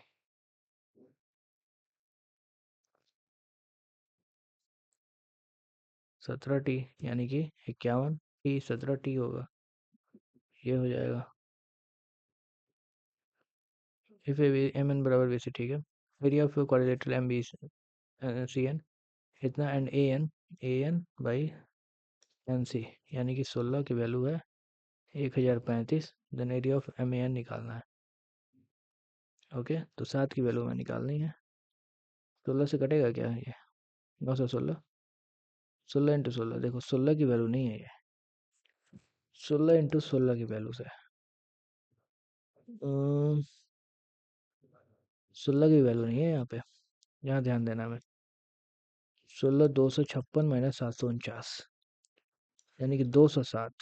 17t यानी कि 51 t 17t होगा। ये हो जाएगा इफ एम एन बराबर बी सी, ठीक है। Area of quadrilateral M B C N इतना and A N by N C यानी कि 16 की वैल्यू है 1035। Then area of M A N निकालना है। ओके, तो 7 की वैल्यू में निकालनी है। 16 से कटेगा क्या ये? 916, 16 × 16, देखो 16 की वैल्यू नहीं है ये। 16 × 16 की वैल्यू से 16 की वैल्यू नहीं है यहाँ पे। यहाँ ध्यान देना में 16 256 माइनस 749 यानी कि 207।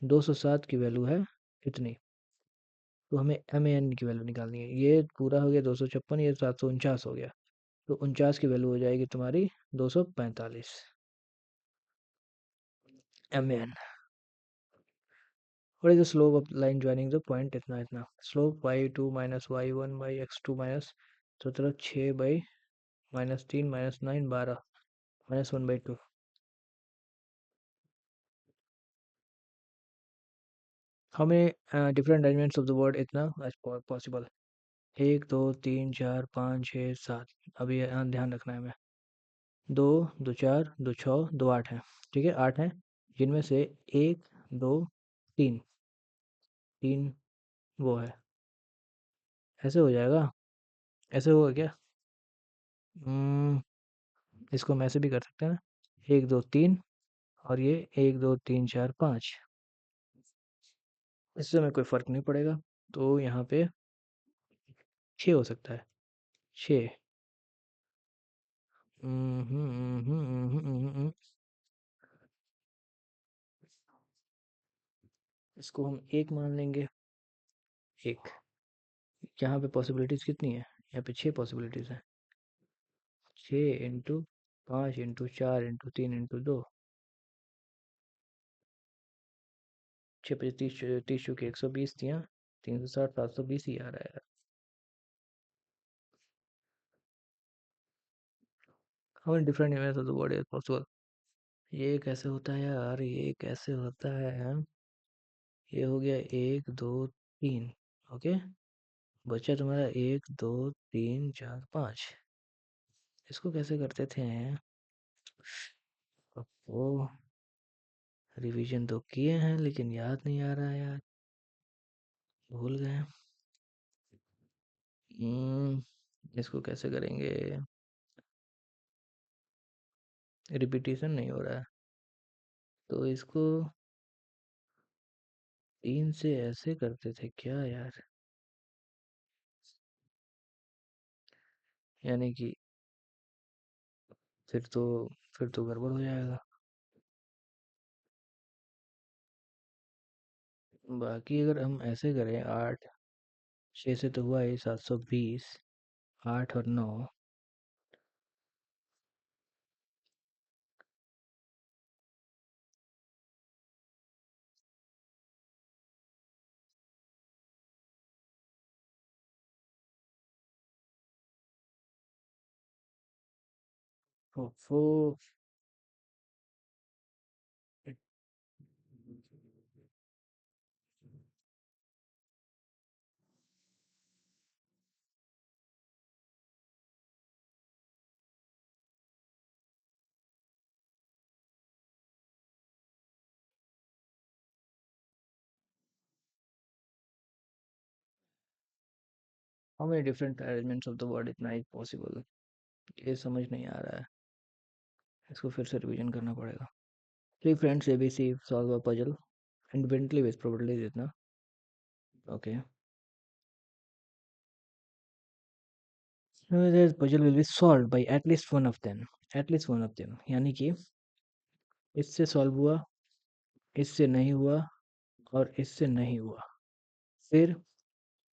207 की वैल्यू है कितनी? तो हमें एम ए एन की वैल्यू निकालनी है। ये पूरा हो गया 256, ये 749 हो गया। तो 49 की वैल्यू हो जाएगी तुम्हारी 245 M N. What is the slope of line joining the point? इतना इतना slope y2 minus y1 by x2 minus 17 6 by -3 -9 12 -1/2। How many different arrangements of the word इतना एज पॉसिबल? 1 2 3 4 5 6 7। अभी यहाँ ध्यान रखना है हमें। 2 2 4 2 6 2 8 है, ठीक है। 8 है जिनमें से 1 2 3, 3 वो है। ऐसे हो जाएगा? ऐसे होगा क्या? इसको हम ऐसे भी कर सकते हैं ना, 1 2 3 और ये 1 2 3 4 5। इससे हमें कोई फर्क नहीं पड़ेगा। तो यहाँ पे 6 हो सकता है, 6। इसको हम एक मान लेंगे। एक, यहाँ पे पॉसिबिलिटीज कितनी है? यहाँ पे 6 पॉसिबिलिटीज है। 6 × 5 × 4 × 3 × 2, 6 5 30 30 चौके 120 दिया, 360 720 ही आ रहा है। हमें different image of the word is possible. ये कैसे होता है यार? ये कैसे होता है? ये हो गया 1 2 3, ओके। बचा तुम्हारा 1 2 3 4 5। इसको कैसे करते थे? वो रिवीजन तो किए हैं लेकिन याद नहीं आ रहा है यार, भूल गए। इसको कैसे करेंगे? रिपीटेशन नहीं हो रहा है तो इसको 3 से ऐसे करते थे क्या यार? यानी कि फिर तो फिर तो गड़बड़ हो जाएगा। बाकी अगर हम ऐसे करें 8 6 से तो हुआ है 720, 8 और 9, वो how many different arrangements of the word इतना इज पॉसिबल? ये समझ नहीं आ रहा है, इसको फिर से रिवीजन करना पड़ेगा। Three friends ABC solve a puzzle independently with probability जितना। Okay, the puzzle will be solved by at least one of them, at least one of them, यानी कि इससे सॉल्व हुआ, इससे नहीं हुआ, और इससे नहीं हुआ, फिर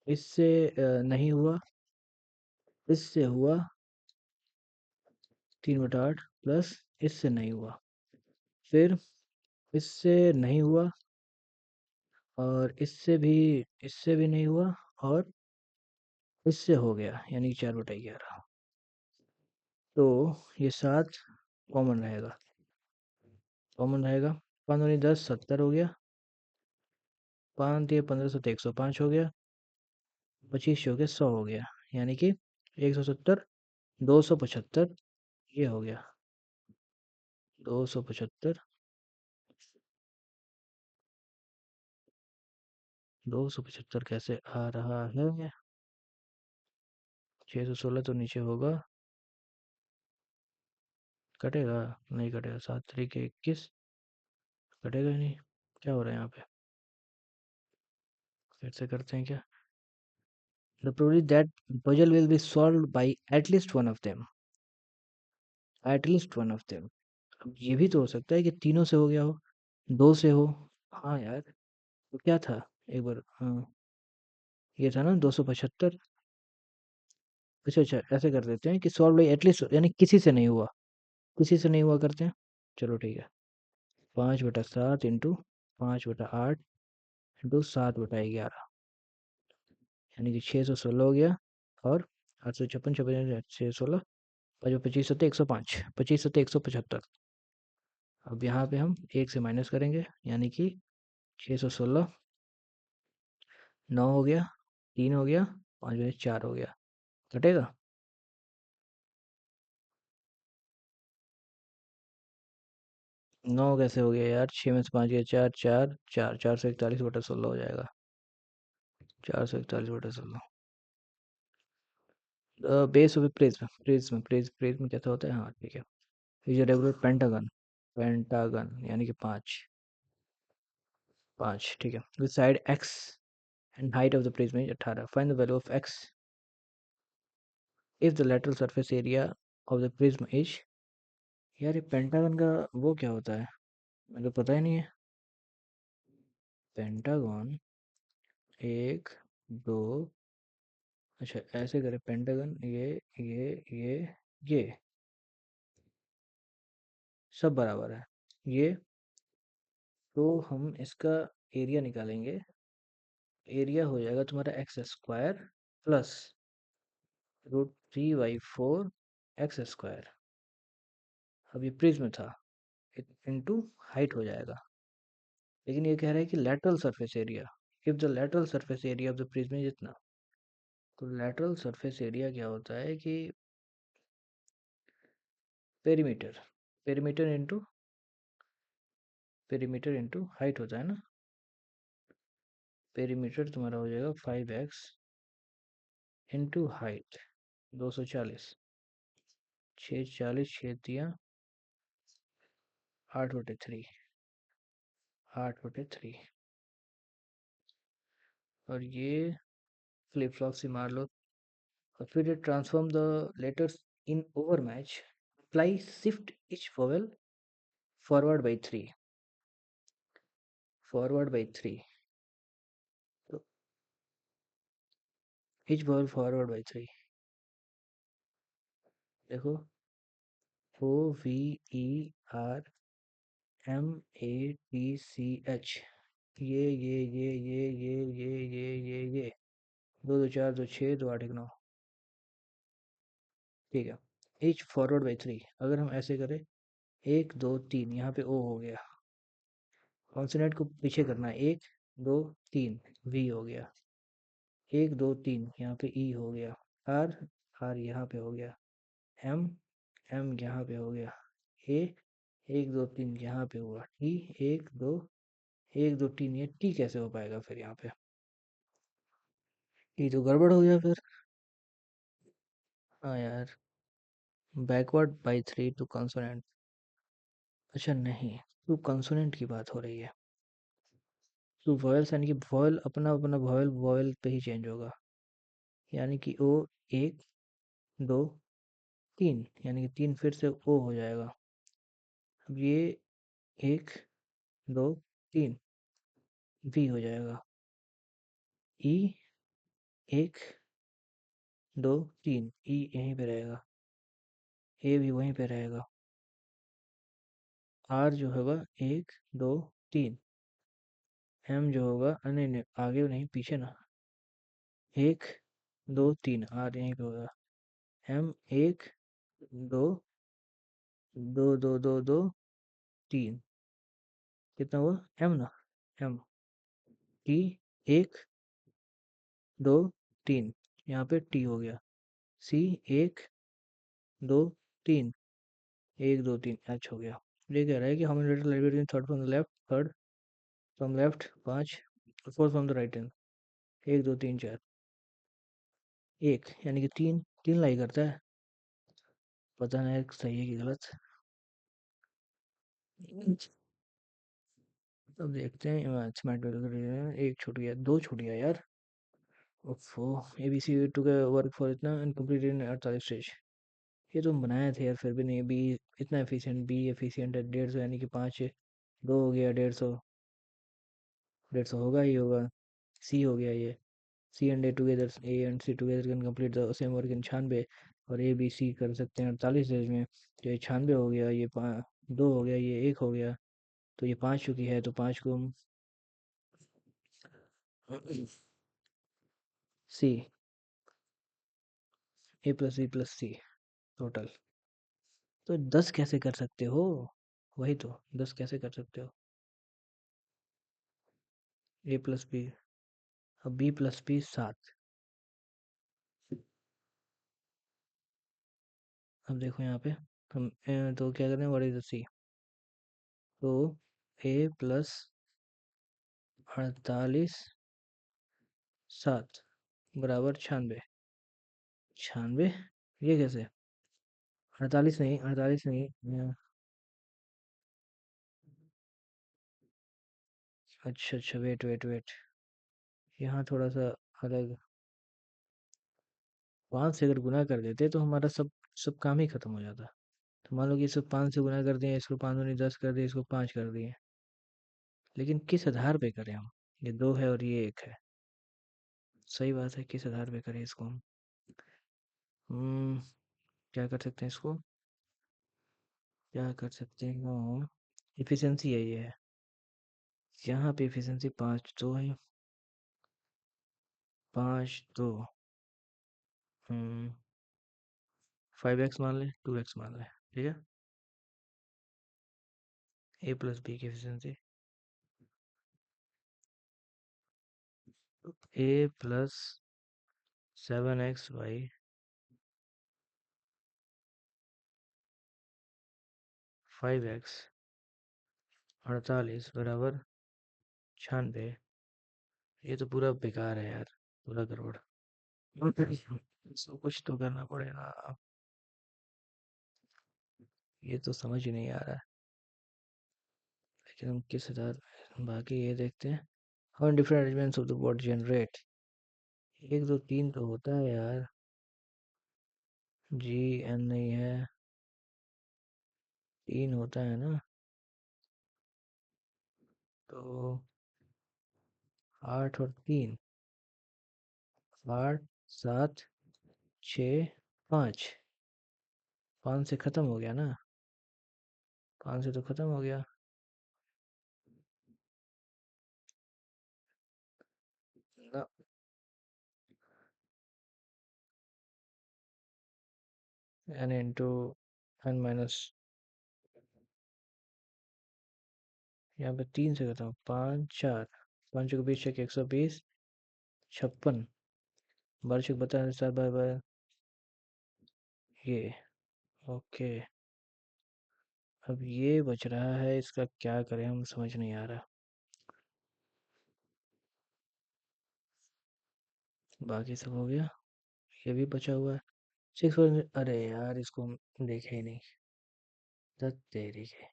इससे नहीं हुआ, इससे हुआ, 3/8 प्लस इससे नहीं हुआ, फिर इससे नहीं हुआ, और इससे भी नहीं हुआ, और इससे हो गया, यानी 4/11। तो ये 7 कॉमन रहेगा, कॉमन रहेगा। 5 दूनी 10, 70 हो गया। 5 दिए 15, 7 105 हो गया। 25 हो गया, 100 हो गया, यानी कि 170, 275 ये हो गया। 275, 275 कैसे आ रहा है? 616 तो नीचे होगा, कटेगा? नहीं कटेगा। 7 3 21 कटेगा ही नहीं। क्या हो रहा है यहाँ पे? फिर से करते हैं क्या? The probability that puzzle will be solved by at least one of them, at least one of them। अब ये भी तो हो सकता है कि तीनों से हो गया हो, दो से हो। हाँ यार, तो क्या था? एक बार, हाँ, ये था ना 275। अच्छा अच्छा, ऐसे कर देते हैं कि सॉल्व बाई एटलीस्ट, यानी किसी से नहीं हुआ, किसी से नहीं हुआ करते हैं। चलो ठीक है। 5/7 इंटू 5/8 इंटू 7/11, यानी कि 616 हो गया। और 856, 56, 616, 25 7 105, 25 7 175। अब यहाँ पे हम एक से माइनस करेंगे, यानी कि 616, 9 हो गया, 3 हो गया, 5/4 हो गया, कटेगा? 9 कैसे हो गया यार? 6 में से 5 गया, 4 4 4, 441/16 हो जाएगा। 441/16। बेस ऑफ प्रिज्म, प्रिज्म कैसा होता है? हाँ ठीक है। Is a regular pentagon, pentagon यानी कि 5, 5 ठीक है। With side x and height of the prism is 18। Find the value of x if the lateral surface area of the prism is. यार ये पेंटागन का वो क्या होता है, मुझे पता ही नहीं है। पेंटागन, एक, दो, अच्छा ऐसे करें पेंटागन, ये सब बराबर है ये। तो हम इसका एरिया निकालेंगे। एरिया हो जाएगा तुम्हारा x² प्लस √3/4 x²। अब ये प्रिज्म था, इनटू हाइट हो जाएगा। लेकिन ये कह रहा है कि lateral surface area, if the lateral surface area of the prism is इतना। तो लेटरल सरफेस एरिया क्या होता है कि perimeter, perimeter into perimeter into height होता है ना। पेरीमीटर तुम्हारा हो जाएगा 5x इंटू हाइट 240। 6 40, 6 8/3, 8/3। और ये फ्लिप फ्लॉप से मार लो। और फिर transform the letters in over match, apply shift etch vowel forward by 3, forward by 3। तो इच वोवेल फॉरवर्ड बाई 3, देखो, OVERMATCH, ये 2 2 4 2 6 2 8 1 9, ठीक है। इच फॉरवर्ड बाई 3, अगर हम ऐसे करें 1 2 3, यहाँ पे ओ हो गया, कॉन्सोनेंट को पीछे करना है, 1 2 3 वी हो गया, 1 2 3 यहाँ पे ई हो गया, आर, आर यहाँ पे हो गया, एम, एम यहाँ पे हो गया, ए, 1 2 3 यहाँ पे हुआ, टी, 1 2 1 2 3, ये टी कैसे हो पाएगा फिर यहाँ पे? टी तो गड़बड़ हो गया फिर। हाँ यार, backward by three two consonant. अच्छा नहीं, टू कंसोनेंट की बात हो रही है। टू वॉयल्स यानी कि वॉयल अपना अपना वॉयल वॉयल पे ही चेंज होगा। यानी कि ओ एक, दो, तीन, यानी कि तीन फिर से ओ हो जाएगा। अब ये एक, दो, तीन, वी हो जाएगा। ई एक, दो, तीन, ई यहीं पे रहेगा, ए भी वहीं पे रहेगा। आर जो होगा एक, दो, तीन। एम जो होगा नहीं नहीं, आगे नहीं पीछे ना। एक, दो, तीन, आर यहीं पे होगा। एम एक, दो, दो, दो, दो, दो, तीन। कितना हुआ? एम ना। एम, टी एक, दो, तीन, यहाँ पे टी हो गया। सी एक, दो, तीन, एक, दो, तीन, एच हो गया। ये कह रहा है कि how many letter between third from the left, third from left पाँच, fourth from the right hand. एक, दो, तीन, चार, एक, यानी कि तीन, तीन लाई करता है। पता नहीं सही है कि गलत। अब देखते हैं मैथमेटिकल। एक छूट गया, दो छूट गया यार। ओफो। एबीसी टू का वर्क फॉर इतना इनकम्प्लीट इन 48 स्टेज। ये तुम बनाए थे यार, फिर भी नहीं। बी इतना एफिशिएंट, बी एफिशिएंट है 150, यानी कि पाँच, दो हो गया 150। 150 होगा ही होगा। सी हो गया ये। C and A together, A and C together can complete the same work in 96। और ए बी सी कर सकते हैं 48 डेज में। तो ये 96 हो गया, ये दो हो गया, ये एक हो गया। तो ये पाँच चुकी है, तो पाँच को हम सी, ए प्लस बी प्लस सी टोटल। तो 10 कैसे कर सकते हो? वही तो, 10 कैसे कर सकते हो? ए प्लस बी, अब बी प्लस बी 7। अब देखो यहाँ पे हम तो क्या करें, व्हाट इज द सी? तो ए प्लस 48 7 बराबर 96। 96, ये कैसे? 48 नहीं, 48 नहीं। अच्छा अच्छा, वेट वेट वेट, यहाँ थोड़ा सा अलग। 5 से अगर गुना कर देते तो हमारा सब सब काम ही खत्म हो जाता। तो मान लो कि इसको 5 से गुना कर दिए, इसको 5 दूनी 10 कर दिए, इसको 5 कर दिए। लेकिन किस आधार पे करें हम? ये दो है और ये एक है। सही बात है, किस आधार पे करें इसको हम? हम्म, क्या कर सकते हैं इसको? क्या कर सकते हैं? इफिशियंसी है ये है। यहाँ पे इफिशियंसी 5 तो है। 5 तो 5x मान ले, 2x मान ले, ठीक है। ए प्लस बी की एफिशिएंसी ए प्लस 7x/5x 48 बराबर 96। ये तो पूरा बेकार है यार, पूरा गड़बड़। सब कुछ तो करना पड़ेगा। ये तो समझ ही नहीं आ रहा है। लेकिन हम किस आधार, बाकी ये देखते हैं। How different arrangements of the word generate. एक दो तीन तो होता है यार। जी एन नहीं है, तीन होता है ना। तो 8 और तीन, 8, 7, 6, 5। 5 से खत्म हो गया ना। 5 से तो खत्म हो गया ना। एन इंटू एन माइनस, यहाँ पे 3 से खत्म, 5 4, 5 को 20 एक 120, 56, बारह छक 42, 7 बार बार ये। ओके। अब ये बच रहा है, इसका क्या करें हम, समझ नहीं आ रहा। बाकी सब हो गया, ये भी बचा हुआ है। सिक्स, अरे यार इसको हम देखे ही नहीं। दत्त तेरी के,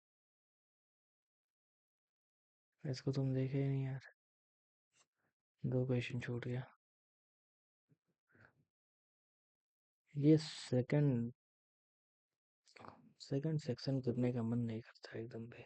इसको तुम देखे ही नहीं यार। दो क्वेश्चन छूट गया। ये सेकंड सेकंड सेक्शन करने का मन नहीं करता एकदम भी।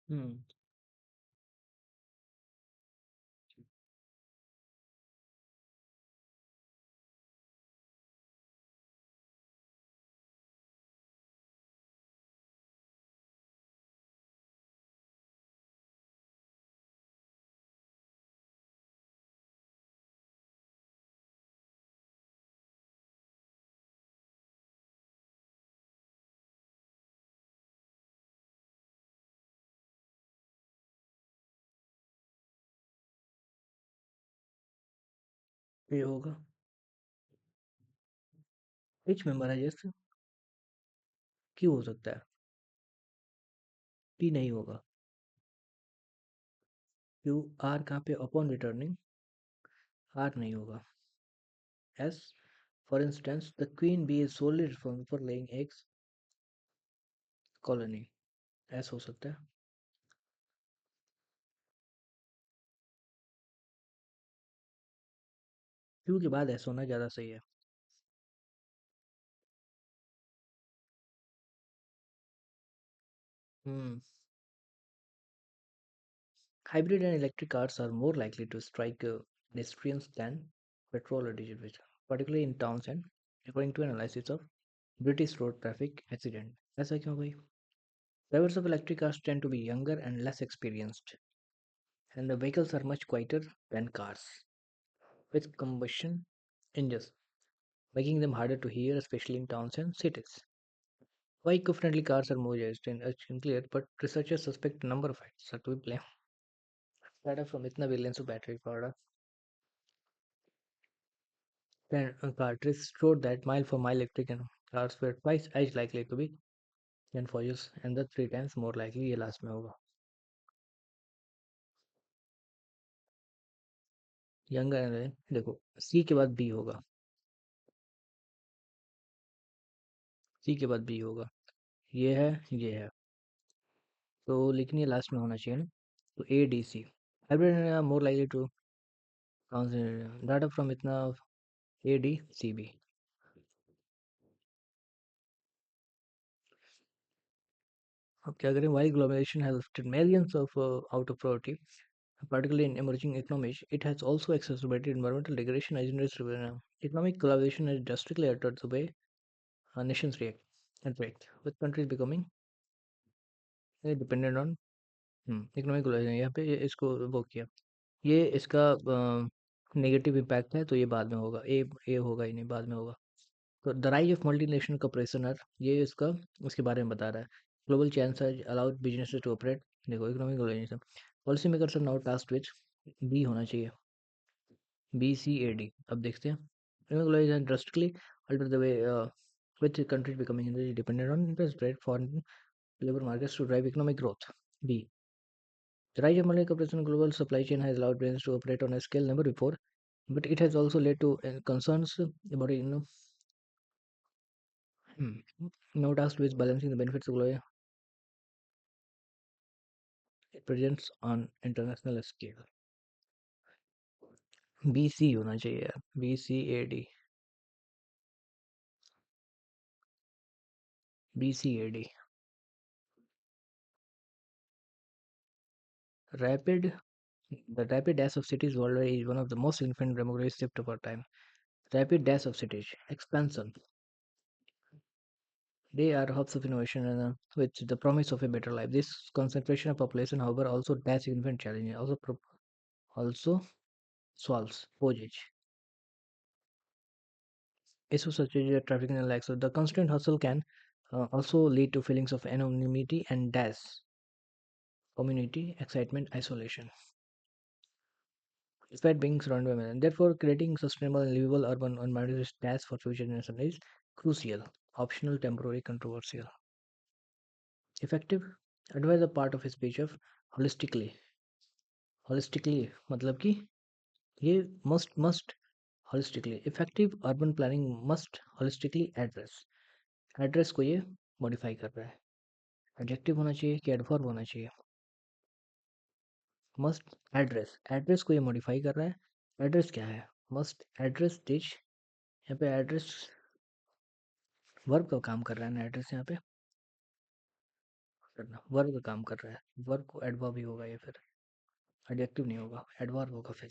हम्म। ये होगा। विच मेंबर है जैसे, क्यों हो सकता है? पी नहीं होगा। क्यू, आर कहाँ पे? अपॉन रिटर्निंग, आर नहीं होगा। S, for instance the queen bee is solely responsible for laying eggs, colony. S हो सकता है। क्यू के बाद एस होना ज़्यादा सही है। हम्म। Hybrid and electric cars are more likely to strike pedestrians than petrol or diesel vehicles, particularly in towns and according to analysis of British road traffic accident. ऐसा क्यों भाई? Drivers of electric cars tend to be younger and less experienced, and the vehicles are much quieter than cars with combustion engines, making them harder to hear, especially in towns and cities. Why eco-friendly cars are more used in unclear, but researchers suspect a number of factors are to be blamed. Data from इतना billions of battery power. Then Cartridge showed that mile for mile electric and cars were twice as likely to be than for use and the three times more likely ये last में होगा। Younger, देखो सी के बाद B होगा, सी के बाद B होगा, ये है, ये है, तो लेकिन ये लास्ट में होना चाहिए ना, तो A D C. Hybrid more likely to data from इतना ए डी सी बी। अब क्या करें? While globalization has lifted millions of out of poverty, particularly in emerging economies, it has also exacerbated environmental degradation as economic collaboration has drastically altered the way nations react and react, with countries becoming dependent on economic collapse. यहाँ पे इसको वो किया, ये इसका negative impact है, तो ये बाद में होगा, ए होगा ही नहीं, बाद में होगा। तो the rise of multinational corporation, ये इसका उसके बारे में बता रहा है। Global chains has allowed businesses to operate. देखो economic collapse, policy makers are now tasked which, B होना चाहिए, बी सी ए डी। अब देखते हैं। Economic collapse drastically alter the way which countries becoming dependent on interest rate foreign labor markets to drive economic growth. B. The rise of multi corporation global supply chain has allowed brands to operate on a scale never before, but it has also led to concerns about hmm, no task with balancing the benefits of global presence on international scale. BC होना चाहिए, BCAD, BCAD. Rapid, the rapid dash of cities worldwide is one of the most significant demographic shift of our time. Rapid dash of cities expansion. They are hubs of innovation and with the promise of a better life. This concentration of population, however, also has significant challenges. Also poses issues such as trafficking and lack. So the constant hustle can also lead to feelings of anonymity and dash community excitement isolation. Despite being surrounded by men. Therefore, creating sustainable and livable urban environments task for future generations is crucial, optional, temporary, controversial. Effective advise a part of his speech of holistically. Holistically मतलब कि ये must holistically effective urban planning must holistically address को ये modify कर रहा है adjective होना चाहिए कि एडवर्ब होना चाहिए मस्ट एड्रेस को ये मॉडिफाई कर रहा है एड्रेस क्या है मस्ट एड्रेस दिस यहाँ पे एड्रेस वर्ब का काम कर रहा है ना एड्रेस यहाँ पे करना वर्ब का काम कर रहा है वर्ब को एडवर्ब ही होगा ये फिर एडजेक्टिव नहीं होगा एडवर्ब होगा फिर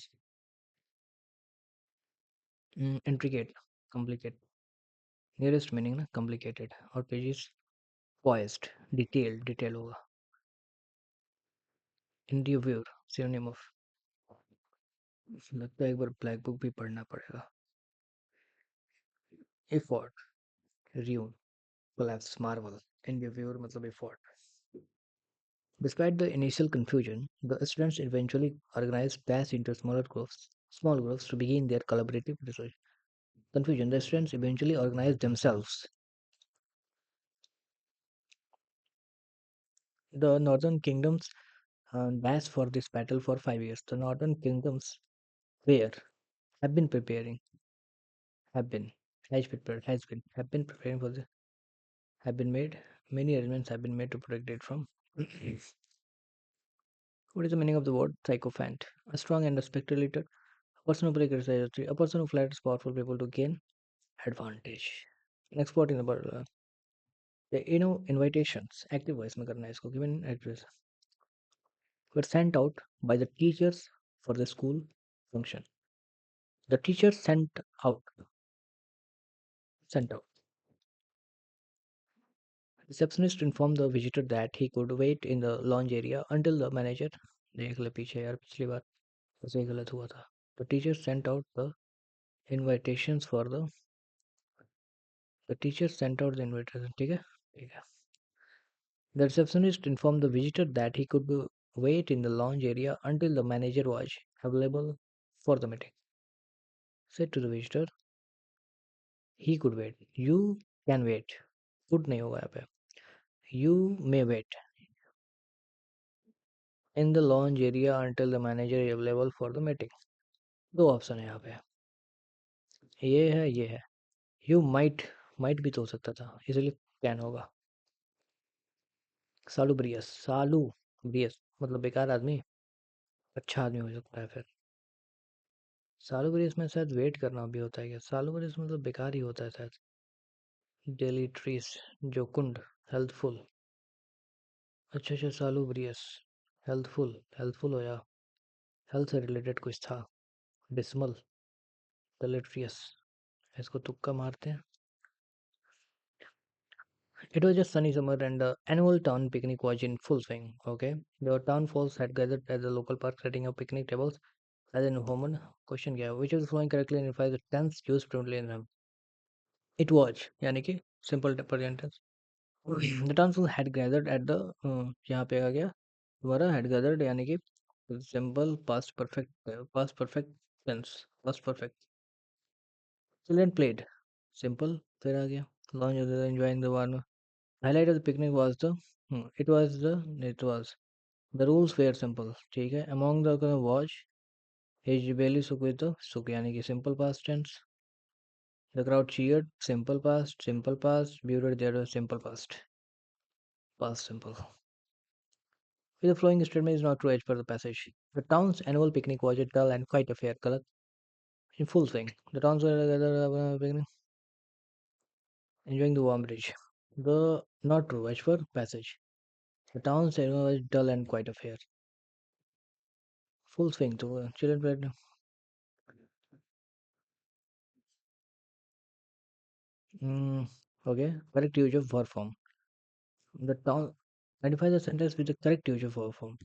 इंट्रिकेट कॉम्प्लिकेट नियरेस्ट मीनिंग ना कॉम्प्लिकेटेड और पेजेस पॉइस्ड डिटेल होगा इंडिव्यूर सिनोनिम ऑफ लगता है एक बार ब्लैक बुक भी पढ़ना पड़ेगा एफर्ट रियून कोलैप्स मार्वल इंडिव्यूर मतलब effort Despite the initial confusion, the students eventually organized batch into small groups to begin their collaborative research. Confusion, the students eventually organized themselves. The northern kingdoms batched for this battle for 5 years. The northern kingdoms were have been preparing, have been, have been preparing for the, have been made. Many arrangements have been made to protect it from. What is the meaning of the word sycophant? A strong and respected leader, a person who criticizes, a person who flatters powerful people to gain advantage. Next part in about the invitations active voice में करना है इसको given address were sent out by the teachers for the school function. The teachers sent out. Receptionist informed the visitor that he could wait in the lounge area until the manager देख ले पीछे यार पिछली बार ऐसे ही गलत हुआ था. The teachers sent out invitations for the teachers sent out the invitation. ठीक है ठीक है. The receptionist informed the visitor that he could wait in the lounge area until the manager was available for the meeting. Said to the visitor, he could wait. You can wait. Could नहीं होगा यहाँ पे. You may wait in the lounge area until the manager is available for the meeting. दो option है यहाँ पे. ये है. You might भी तो हो सकता था इसलिए कैन होगा. सालू ब्रियस मतलब बेकार आदमी अच्छा आदमी हो सकता है फिर. सालुबरियस में शायद वेट करना भी होता है क्या सालुबरियस मतलब बेकार ही होता है शायद डेली ट्रीस जोकुंड हेल्थफुल अच्छा सालुबरियस हेल्थफुल हो या हेल्थ से रिलेटेड कुछ था डिसमल डेलेट्रियस इसको तुक्का मारते हैं It was just sunny summer and the annual town picnic was in full swing. Okay, the town folks had gathered at the local park, setting up picnic tables. As in Homan question gaya, which was flowing correctly and identifies the tense used predominantly in them. It was, यानी कि simple present tense. The townsfolk had gathered at the यहाँ पे आ गया दोबारा had gathered यानी कि simple past perfect tense past perfect. Children played simple फिर आ गया launch other than enjoying the warm. Highlight of the picnic was it was the rules were simple ठीक है among the was his belly सुख with the सुख यानी कि simple past tense. The crowd cheered simple past muted their simple past simple. With the flowing statement is not true as per the passage. The town's annual picnic was a dull and quiet affair, Kalat, in full swing. The towns were together picnic, enjoying the warm breeze. The not true as per passage. The town's annual was dull and quiet affair. Full swing to children played. Mm, Okay, correct use of verb form. The town identify the sentence with the correct use of verb form.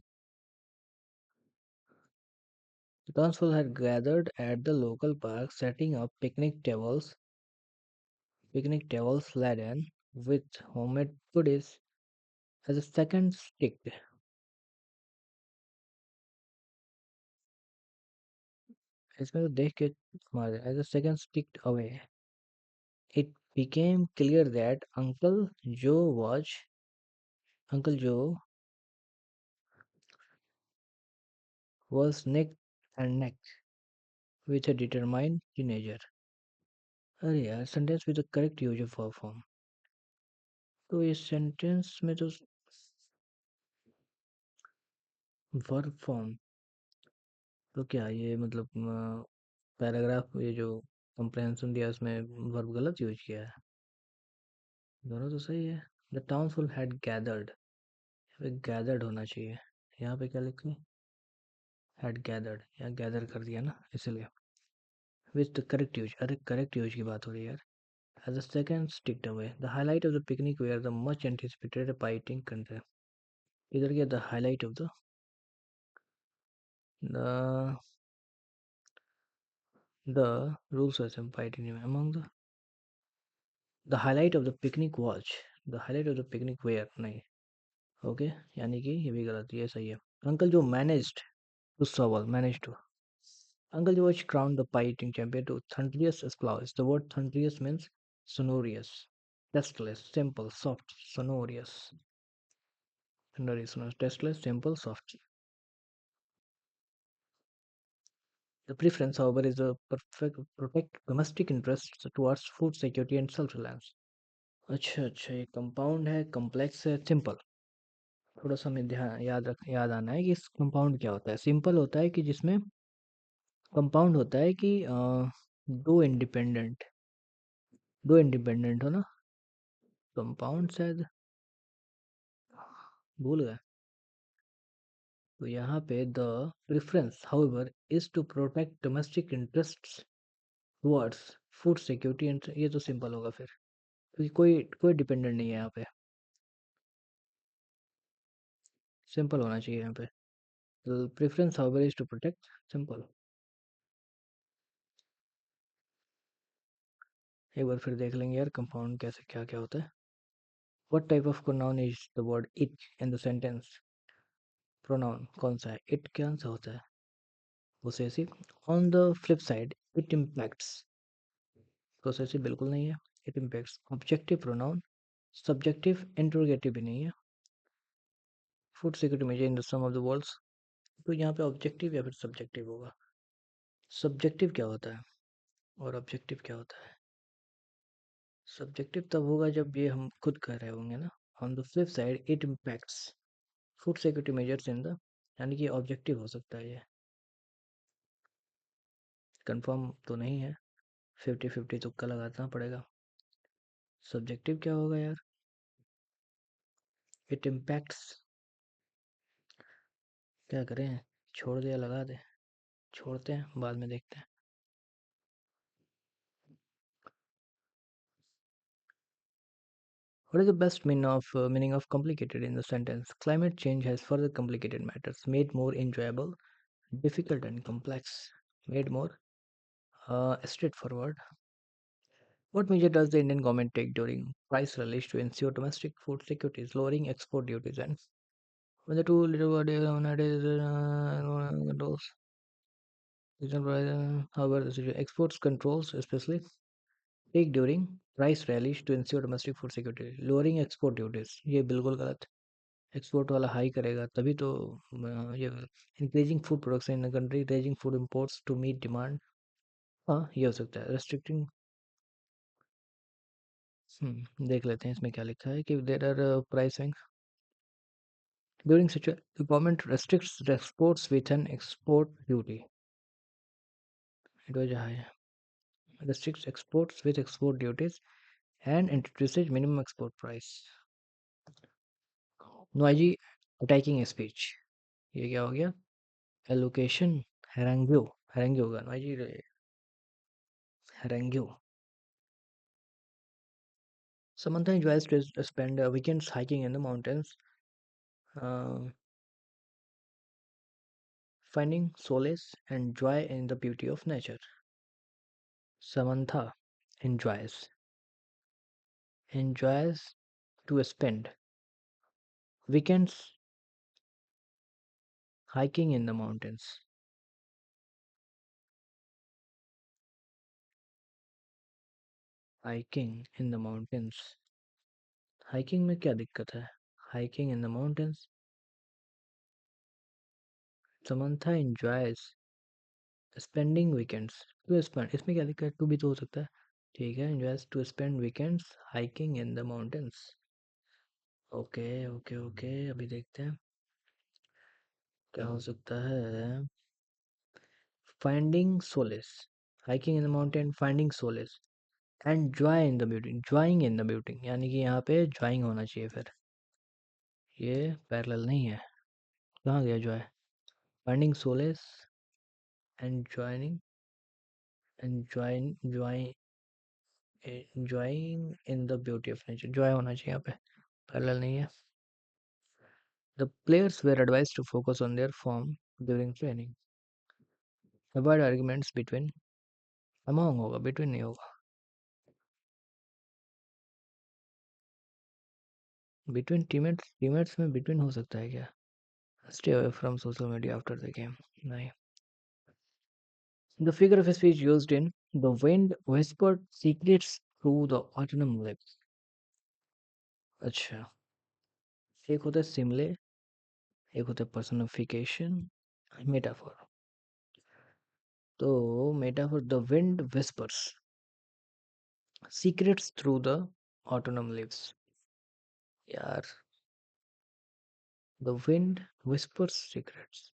The townsfolk had gathered at the local park, setting up picnic tables laden with homemade goodies as the seconds ticked. इसमें तो देख के मार as the seconds ticked away, it became clear that Uncle Joe was neck and neck with a determined teenager. अरे यार sentence with the correct use of verb form. तो इस sentence में तो वर्ब फॉर्म तो क्या ये मतलब पैराग्राफ ये जो कंप्रेहेंशन दिया उसमें वर्ब गलत यूज किया है। दोनों तो सही है। द टाउनफुल हैड गैदर्ड, गैदर्ड होना चाहिए। यहाँ पे क्या लिखा है, हैड गैदर्ड, यहाँ गैदर कर दिया ना इसलिए। विच द करेक्ट यूज, अरे करेक्ट यूज की बात हो रही है यार। As the second ticked away the highlight of the picnic where the much anticipated painting content. इधर क्या the highlight of the the rules were some fighting among the highlight of the picnic watch, the highlight of the picnic where नहीं। Okay, यानी कि ये भी गलत, ये सही है। अंकल जो managed to solve manage to Uncle George crowned the pie-eating champion to thunderous applause. The word thunderous means sonorous, tasteless, simple, soft, sonorous. Thunderous, tasteless, simple, soft. The preference, however, is a perfect protect domestic interests towards food security and self-reliance. अच्छा अच्छा, ये compound है, complex है, simple. थोड़ा सा हमें ध्यान याद आना है कि इस कंपाउंड क्या होता है। सिंपल होता है कि जिसमें कंपाउंड होता है कि दो इंडिपेंडेंट हो ना। कंपाउंड शायद भूल गए। तो यहाँ पे the preference however is to protect domestic interests towards food security and, ये तो सिंपल होगा फिर, क्योंकि कोई कोई डिपेंडेंट नहीं है यहाँ पे। सिंपल होना चाहिए यहाँ पे। Preference however is to protect, simple. एक बार फिर देख लेंगे यार कंपाउंड कैसे क्या क्या होता है। What type of pronoun is the word it in the sentence? Pronoun कौन सा है? It कौन सा होता है? Possessive. On the flip side, it impacts. Possessive बिल्कुल नहीं है। It impacts. Objective pronoun. Subjective interrogative भी नहीं है। Food security measure in the sum of the words. तो यहाँ पे ऑब्जेक्टिव या फिर सब्जेक्टिव होगा। सब्जेक्टिव क्या होता है और ऑब्जेक्टिव क्या होता है? सब्जेक्टिव तब होगा जब ये हम खुद कर रहे होंगे ना। On the flip side it impacts food security measures in the, यानी कि ऑब्जेक्टिव हो सकता है ये। कंफर्म तो नहीं है, 50-50 तुक्का लगाना पड़ेगा। सब्जेक्टिव क्या होगा यार? इट इम्पैक्ट्स, क्या करें, छोड़ दे या लगा दे? छोड़ते हैं, बाद में देखते हैं। What is the best meaning of complicated in the sentence? Climate change has further complicated matters, made more enjoyable, difficult and complex, made more straightforward. What measure does the Indian government take during price release to ensure domestic food security, lowering export duties and when the two little controls? However, the exports controls especially take during price rallies to ensure domestic food security, lowering export duties. ये बिल्कुल गलत। Export वाला high करेगा तभी तो ये increasing food production in country, raising food imports to meet demand. हाँ ये हो सकता है। रेस्ट्रिक्टिंग, देख लेते हैं इसमें क्या लिखा है कि there are pricing during such the government restricts the exports with an export duty. It was high. Restricts exports with export duties and introduces minimum export price. Noisy attacking speech, ये क्या हो गया? एलोकेशन, हैरेंग्यो, हैरेंग्यो होगा noisy, हैरेंग्यो। Samantha enjoys to spend weekends hiking in the mountains, uh, finding solace and joy in the beauty of nature. Samantha enjoys enjoys to spend weekends hiking in the mountains. Hiking in the mountains. Hiking में क्या दिक्कत है? Hiking in the mountains. Samantha enjoys spending weekends to spend. इसमें क्या दिक्कत है? To भी तो हो सकता है. ठीक है, enjoys to spend weekends hiking in the mountains. Okay okay okay, अभी देखते हैं क्या हो सकता है. Finding solace. Hiking in the mountain, finding solace and joy in the beauty. Joying in the beauty, यानी कि यहाँ पे जॉइंग होना चाहिए फिर. ये पैरेलल नहीं है. कहाँ गया Joy? Finding solace and joining and join enjoying in the beauty of nature. Joy होना चाहिए यहाँ पे, parallel नहीं है. The players were advised to focus on their form during training. Avoid arguments between. Among होगा, between नहीं होगा. Between teammates में between हो सकता है क्या? Stay away from social media after the game. नहीं. The figure of speech used in The Wind whispered secrets through the autumn leaves. अच्छा, एक होता है सिमले, एक होता है personification, मेटाफोर. तो metaphor, the wind whispers secrets through the autumn leaves. यार, the wind whispers secrets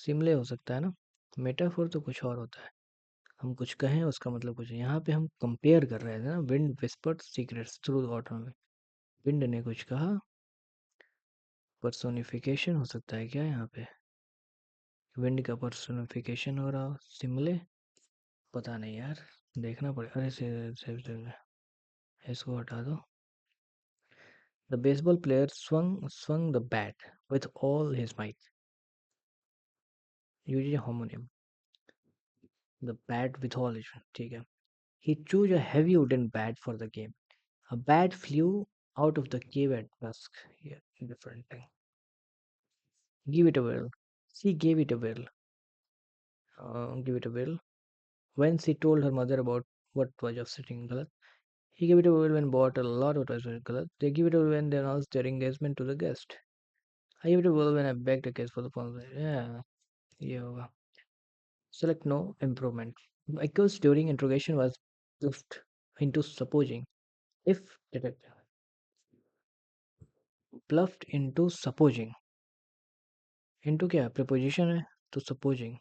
simile हो सकता है ना. मेटाफोर तो कुछ और होता है. हम कुछ कहें उसका मतलब कुछ है. यहाँ पे हम कंपेयर कर रहे थे ना, wind whispers secrets through the autumn. Wind ने कुछ कहा. पर्सोनिफिकेशन हो सकता है क्या यहाँ पे? विंड का पर्सोनिफिकेशन हो रहा. सिमले पता नहीं यार, देखना पड़ेगा. अरे से इसको हटा दो. The baseball player swung the bat with all his might. Use a homonym. The bat with all his might. ठीक है. He chose a heavy wooden bat for the game. A bat flew out of the cave at dusk. Yeah, different thing. Give it a whirl. She gave it a whirl. Give it a whirl. When she told her mother about what was upsetting Galat, he gave it a whirl when bought a lot of toys for Galat. They give it a whirl when they announced their engagement to the guest. I gave it a whirl when I begged a case for the phone. Yeah, ये होगा. Select no improvement. Echoes during interrogation was bluffed into supposing. If detected. Bluffed into supposing. Into क्या preposition है तो supposing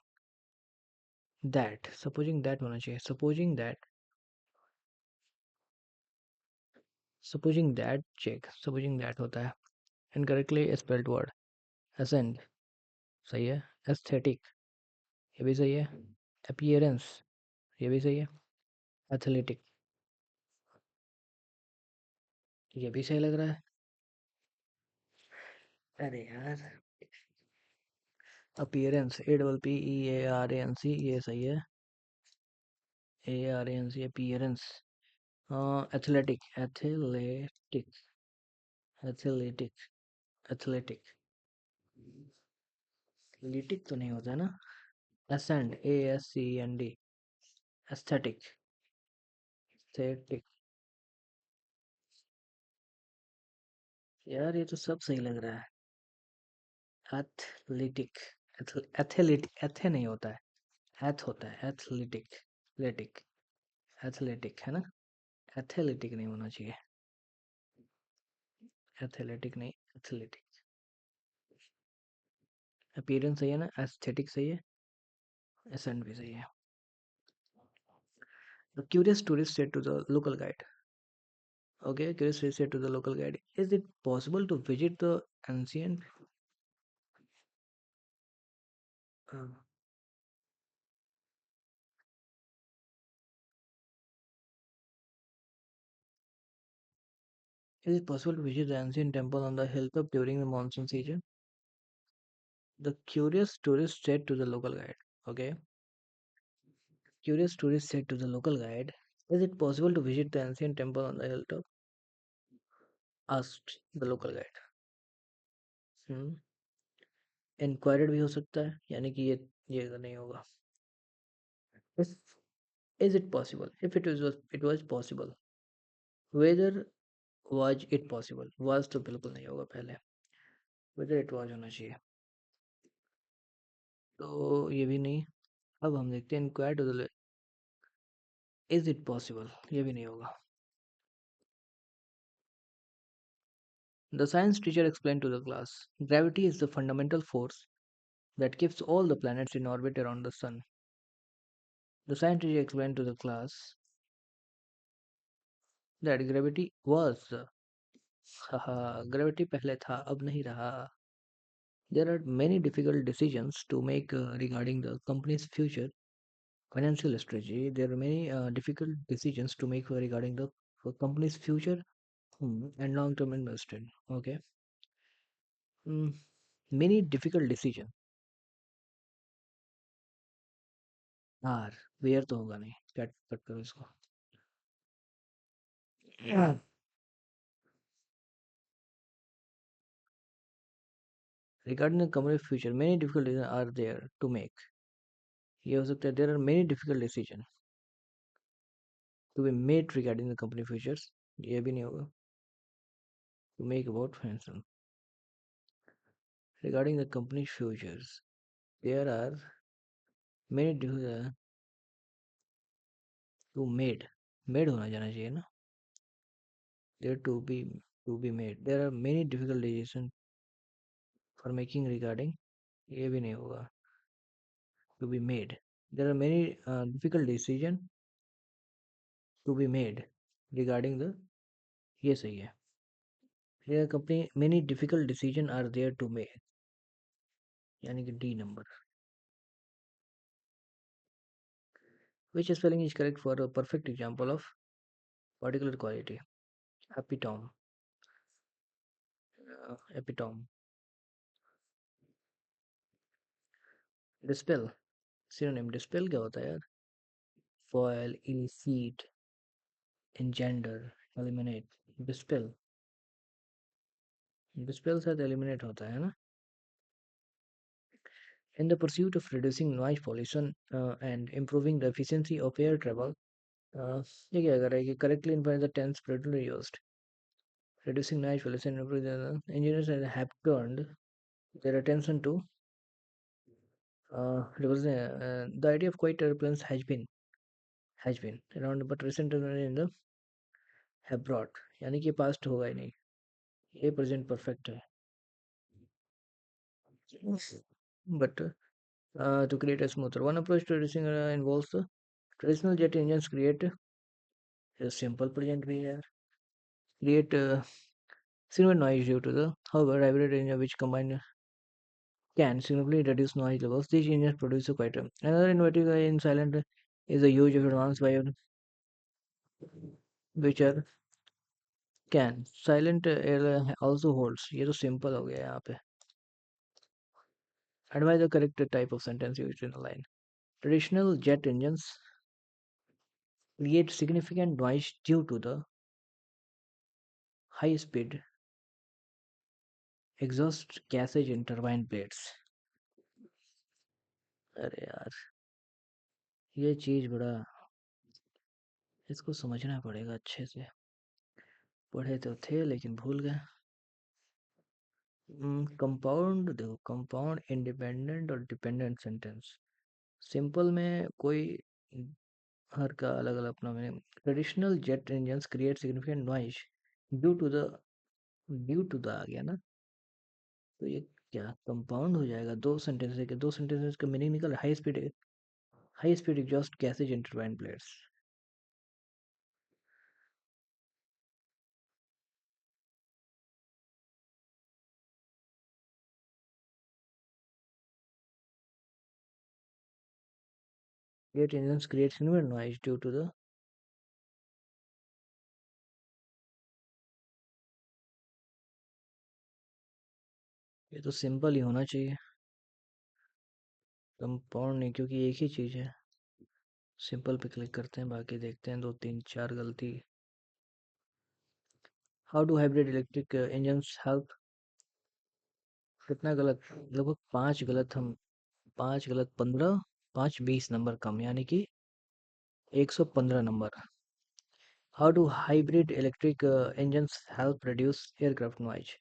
that होना चाहिए. supposing that check. supposing that होता है. Incorrectly spelled word. Ascend सही है. Aesthetic ये भी सही है. Appearance ये भी सही है. Athletic ये भी सही लग रहा है. अरे यार, appearance APPEARANC ये सही है. ARANC appearance. Athletic athletic lytic तो नहीं होता है ना. Ascend ASCEND. Aesthetic aesthetic. यार ये तो सब सही लग रहा है. एथलेटिक एथलेटिक एथे नहीं होता है. एथ होता है. एथलेटिक एथलेटिक एथलेटिक है ना. एथलेटिक नहीं होना चाहिए. एथलेटिक नहीं, एथलेटिक. अपीयरेंस सही है ना. एस्थेटिक सही है. एसेंड भी सही है. The curious tourist said to the local guide. Okay, curious tourist said to the local guide, is it possible to visit the ancient? Uh, Is it possible to visit the ancient temple on the hilltop during the monsoon season? The curious tourist said to the local guide. Okay. Curious tourist said to the local guide, is it possible to visit the ancient temple on the hilltop? Asked the local guide. Hmm. Inquired भी हो सकता है यानी कि ये नहीं होगा. If is it possible? If it was possible. Whether was it possible? Was तो बिल्कुल नहीं होगा पहले. Whether it was होना चाहिए. तो ये भी नहीं. अब हम देखते हैं inquired to the is it possible? ये भी नहीं होगा. The science teacher explained to the class, gravity is the fundamental force that keeps all the planets in orbit around the sun. The science teacher explained to the class that gravity was haha gravity पहले था अब नहीं रहा. There are many difficult decisions to make regarding the company's future financial strategy. There are many difficult decisions to make regarding the company's future and long-term investment. Okay. Mm, many difficult decisions are where तो होगा नहीं. Cut करो इसको. Regarding the company's future, many difficult decisions are there to make. ये हो सकता है there are many difficult decisions to be made regarding the company futures. ये भी नहीं होगा. To make about financial. Regarding the company's futures, there are many difficult to made. Made होना जाना चाहिए ना. There to be made. There are many difficult decisions for making regarding. ये भी नहीं होगा. To be made. There are many difficult decisions to be made regarding the. ये सही है. Here company many difficult decisions are there to make. यानी कि D number. Which spelling is correct for a perfect example of particular quality? Epitome. Epitome. Dispel. Synonym. Dispel क्या होता है यार? Foil, elicit, engender, eliminate. Dispel. Dispel साथ eliminate होता है ना? In the pursuit of reducing noise pollution and improving the efficiency of air travel, ये क्या कर रहा है कि correctly implement the tense predominantly used. Reducing noise pollution and improving the engineers have turned their attention to the idea of quiet airplanes has been around but recent in the have brought यानी कि past होगा ही नहीं. ये present perfect है. But to create a smoother one approach to reducing involves the traditional jet engines create a simple present भी है. Create similar noise due to the however hybrid engine which combine can significantly reduce noise levels. These engines produce a quite another innovative in silent is the use of advanced bio which are can silent air also holds. ये तो simple हो गया यहाँ पे. Advise the correct type of sentence used in a line. Traditional jet engines create significant noise due to the high speed exhaust gases in turbine blades. अरे यार ये चीज बड़ा इसको समझना पड़ेगा अच्छे से. पढ़े तो थे लेकिन भूल गए. कंपाउंड देखो कंपाउंड इंडिपेंडेंट और डिपेंडेंट सेंटेंस. सिंपल में कोई हर का अलग अलग अपना meaning. Traditional jet engines create significant noise due to the आ गया ना. तो ये क्या कंपाउंड हो जाएगा. दो सेंटेंसेस का मीनिंग निकल. High speed exhaust gases in turbine blades. Jet engines create significant noise due to the ये तो सिंपल ही होना चाहिए, कंपाउंड नहीं, क्योंकि एक ही चीज़ है। सिंपल पे क्लिक करते हैं, बाकी देखते हैं, दो तीन चार गलती। How do hybrid electric engines help? कितना गलत? लगभग पांच गलत। हम पांच गलत 15, पांच 20 नंबर कम, यानी कि 115 number. How do hybrid electric engines help reduce aircraft noise?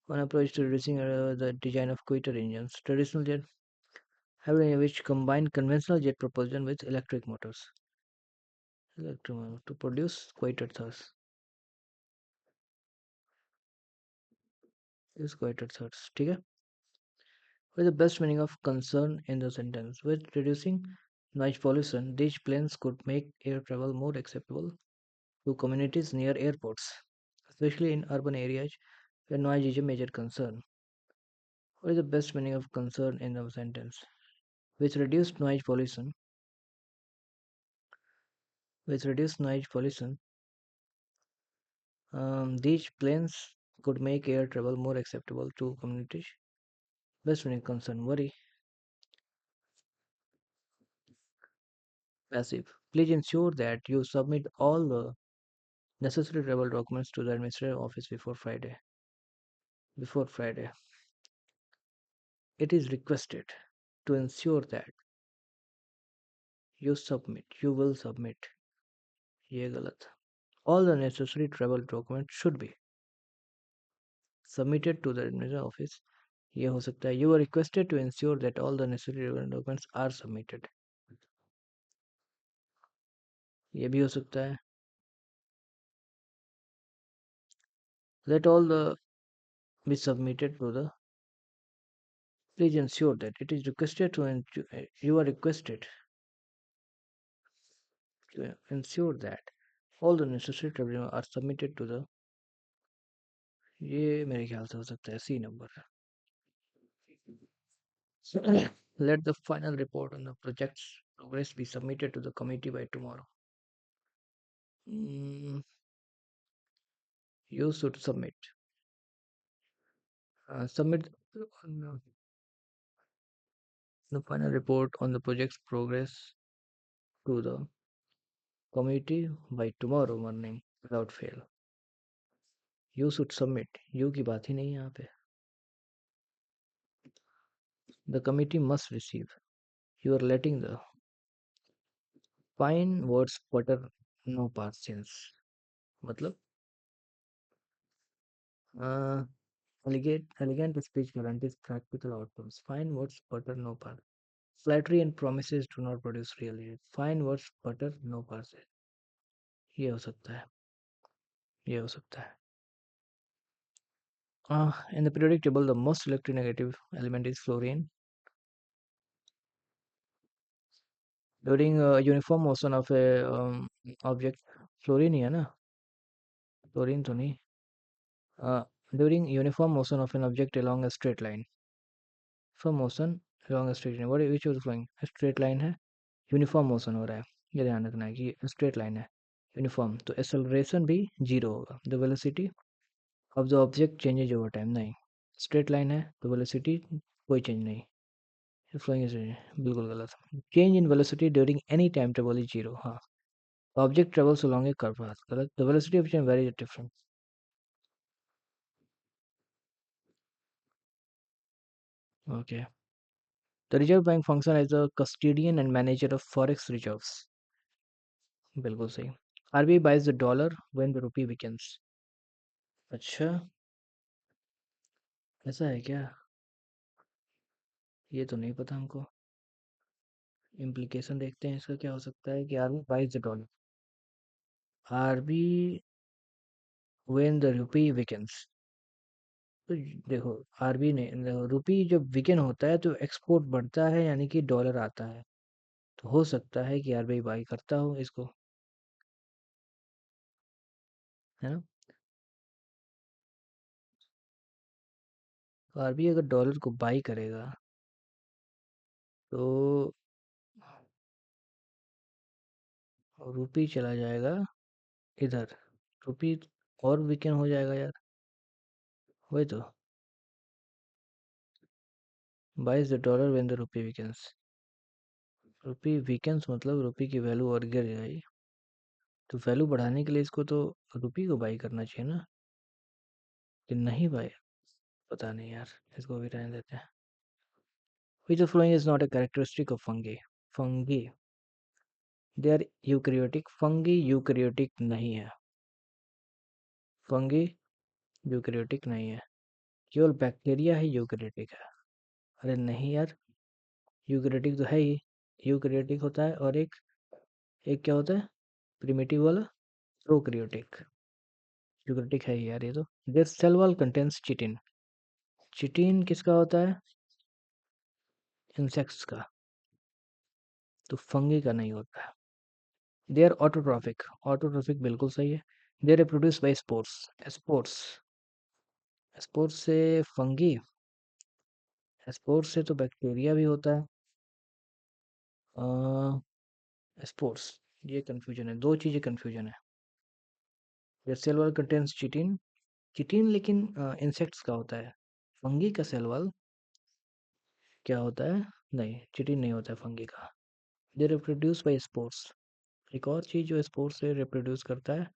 One approach to reducing the design of quitter engines. Traditional jet hybrid which combine conventional jet propulsion with electric motors. To produce quitter thrust. Is quitter thrust. ठीक है? What is the best meaning of concern in the sentence? With reducing noise pollution, these planes could make air travel more acceptable to communities near airports, especially in urban areas where noise is a major concern. What is the best meaning of concern in the sentence? With reduced noise pollution, with reduced noise pollution, these planes could make air travel more acceptable to communities. Best meaning concern, worry, passive. Please ensure that you submit all the necessary travel documents to the administrative office before Friday. Before Friday. It is requested to ensure that you will submit. ये गलत. All the necessary travel documents should be submitted to the administrative office. ये हो सकता है. You are requested to ensure that all the necessary travel documents are submitted. ये भी हो सकता है. Let all the be submitted to the. Please ensure that it is requested to you are requested to ensure that all the necessary travel are submitted to the. ये मेरे ख्याल से हो सकता है C number. Let the final report on the project's progress be submitted to the committee by tomorrow. Mm, you should submit. Submit the final report on the project's progress to the committee by tomorrow morning without fail. You should submit. You की बात ही नहीं है यहाँ पे. The committee must receive. You are letting the fine words putter no partials. मतलब elegant speech guarantees practical outcomes. Fine words butter no part. Flattery and promises do not produce reality. Fine words butter no parse. ये हो सकता है. ये हो सकता है. In the periodic table, the most electronegative element is fluorine. During uniform motion of a object, fluorine ही है ना? Fluorine तो नहीं. Uh, During uniform motion of an object along a straight line. For motion along a straight line, which was flowing? A straight line है. Uniform motion हो रहा है. ये ध्यान रखना है कि स्ट्रेट लाइन है. यूनिफॉर्म तो एक्सेलरेशन भी जीरो होगा. The velocity of the object changes over time. नहीं, स्ट्रेट लाइन है तो वेलोसिटी कोई चेंज नहीं. फ्लोइंग बिल्कुल गलत. Change in velocity during any time travel is zero. हाँ, ऑब्जेक्ट ट्रेवल्स अलोंग ए कर्व पाथ. गलत. The velocity of change very different. Okay. The reserve bank function as the custodian and manager of forex reserves. बिल्कुल सही. RBI buys the dollar when the rupee weakens. अच्छा, ऐसा है क्या? ये तो नहीं पता हमको. इम्प्लीकेशन देखते हैं इसका क्या हो सकता है कि RB buys the dollar. RB when the rupee weakens. तो देखो, आरबी ने देखो, रुपी जब वीकेंड होता है तो एक्सपोर्ट बढ़ता है, यानी कि डॉलर आता है. तो हो सकता है कि आरबीआई बाई करता हो इसको, है ना? तो आरबीआई अगर डॉलर को बाई करेगा तो रुपी चला जाएगा इधर. रुपी और वीकेंड हो जाएगा यार. वही तो। Buys the dollar when the rupee weakens. Rupee weakens मतलब रुपी की वैल्यू और गिर जाएगी। तो वैल्यू बढ़ाने के लिए इसको तो रुपी को बाई करना चाहिए ना, कि नहीं बाई। पता नहीं यार, इसको भी रहने देते हैं। Which of following is not a characteristic of fungi? Fungi, they are eukaryotic. Fungi eukaryotic नहीं है। फंगी यूकैरियोटिक नहीं है। केवल बैक्टीरिया ही यूकैरियोटिक है। अरे नहीं यार, यूकैरियोटिक तो है ही। यूकैरियोटिक होता है और एक एक क्या होता है, प्रिमिटिव वाला, प्रोकैरियोटिक। यूकैरियोटिक है ही यार ये तो। Their cell wall contains chitin. Chitin किसका होता है? इंसेक्ट्स का। तो फंगी का नहीं होता है। They are autotrophic. ऑटोट्रॉफिक बिल्कुल सही है। They reproduce by spores. Spores. Spores से फंगी। स्पोर्स से तो बैक्टीरिया भी होता है। स्पोर्स। ये कंफ्यूजन है, दो चीजें कंफ्यूजन है। ये cell wall contains chitin. Chitin लेकिन इंसेक्ट्स का होता है। फंगी का सेल वॉल क्या होता है? नहीं, चिटिन नहीं होता है फंगी का। They reproduce by spores. एक और चीज जो स्पोर्स से रिप्रोड्यूस करता है,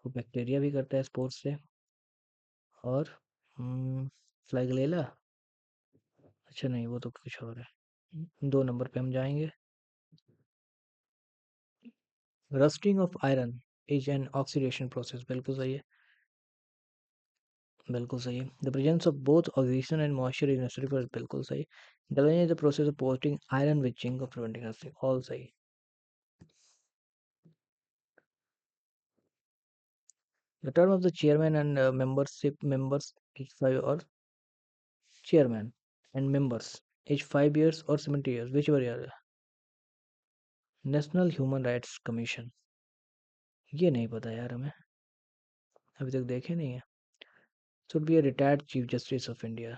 वो बैक्टीरिया भी करता है स्पोर्स से। और फ्लैगेला। अच्छा नहीं, वो तो कुछ और है। 2 नंबर पे हम जाएंगे। Rusting of iron is an oxidation process. बिल्कुल सही है। बिल्कुल सही है। The presence of both oxygen and moisture is necessary for. बिल्कुल सही। Galvanism is the process of posting iron with zinc of preventing rusting. All सही। The term of the chairman and membership members is 5 और chairman and members is 5 years और 70 years, which were year? National Human Rights commission. ये नहीं पता यार हमें, अभी तक देखे नहीं है। Should be a retired chief justice of India.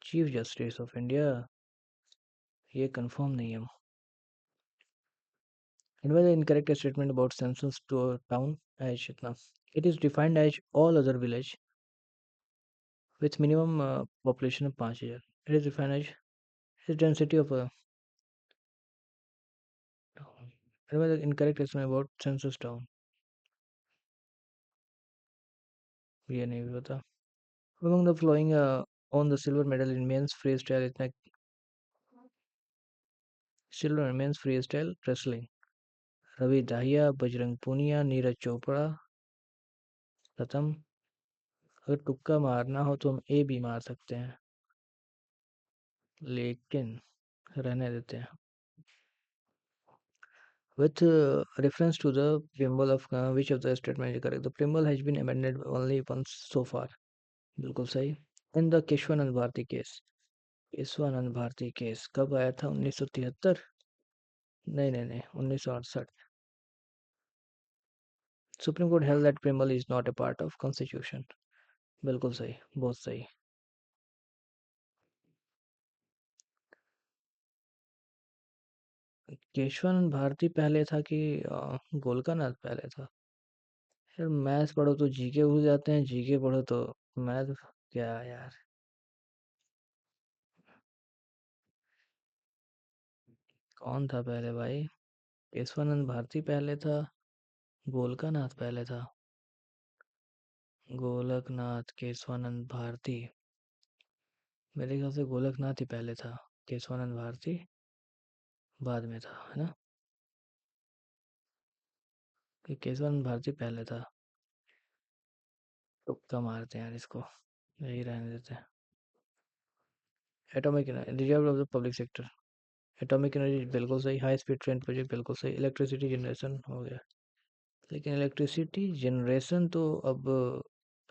Chief justice of India, ये कंफर्म नहीं है। And was the incorrect statement about census to a town as इतना. It is defined as all other village with minimum population of 5,000. It is defined as its density of a town. And was the incorrect statement about census town. ये नहीं भी पता. Among the following on the silver medal in men's freestyle इतना. Silver in men's freestyle wrestling. Ravi Dahiya, Bajrang Poonia, Neeraj Chopra, प्रथम। अगर तुक्का मारना हो तो हम ए भी मार सकते हैं, लेकिन रहने देते हैं। With reference to the preamble of which of the statement is correct? The preamble has been amended only once so far. बिल्कुल सही। In the Kesavananda Bharati case. Kesavananda Bharati case कब आया था? 1973? नहीं नहीं नहीं, 1968। Supreme court held that preamble is not a part of constitution। बिल्कुल सही, बहुत सही। केशवानंद भारती पहले था कि गोलकानाथ पहले था? यार मैथ्स पढ़ो तो जीके भूल जाते हैं, जीके पढ़ो तो मैथ। क्या यार, कौन था पहले भाई? केशवानंद भारती पहले था, गोलकानाथ पहले था। गोलकनाथ केशवानंद भारती, मेरे ख्याल से गोलकनाथ ही पहले था, केशवानंद भारती बाद में था, है ना? कि केशवानंद भारती पहले था। तुक्का मारते हैं यार इसको, यही रहने देते हैं। Atomic energy reserve of the public sector. Atomic energy बिल्कुल सही। हाई स्पीड ट्रेन प्रोजेक्ट बिल्कुल सही। इलेक्ट्रिसिटी जनरेशन हो गया, लेकिन इलेक्ट्रिसिटी जनरेशन तो अब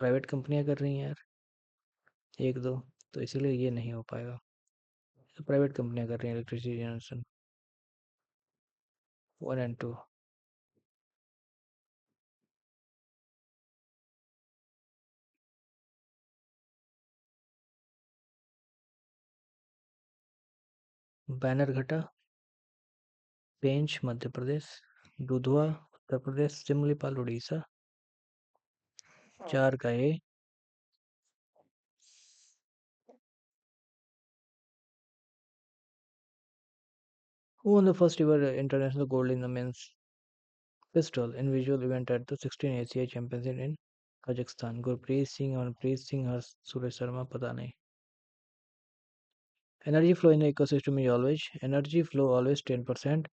प्राइवेट कंपनियां कर रही हैं यार, एक दो, तो इसीलिए ये नहीं हो पाएगा। तो प्राइवेट कंपनियां कर रही हैं इलेक्ट्रिसिटी जनरेशन। 1 and 2। बैनर घटा, पेंच मध्य प्रदेश, दुधवा उत्तर प्रदेश, सिमलीपाल उड़ीसा। चार का ए। Who won the first ever international gold in the men's pistol individual event at the 16 ACI Championship in Kazakhstan? Gurpreet Singh, Amanpreet Singh, Harsh Suresh Sharma, पता नहीं. Energy flow in the ecosystem is always energy flow always 10%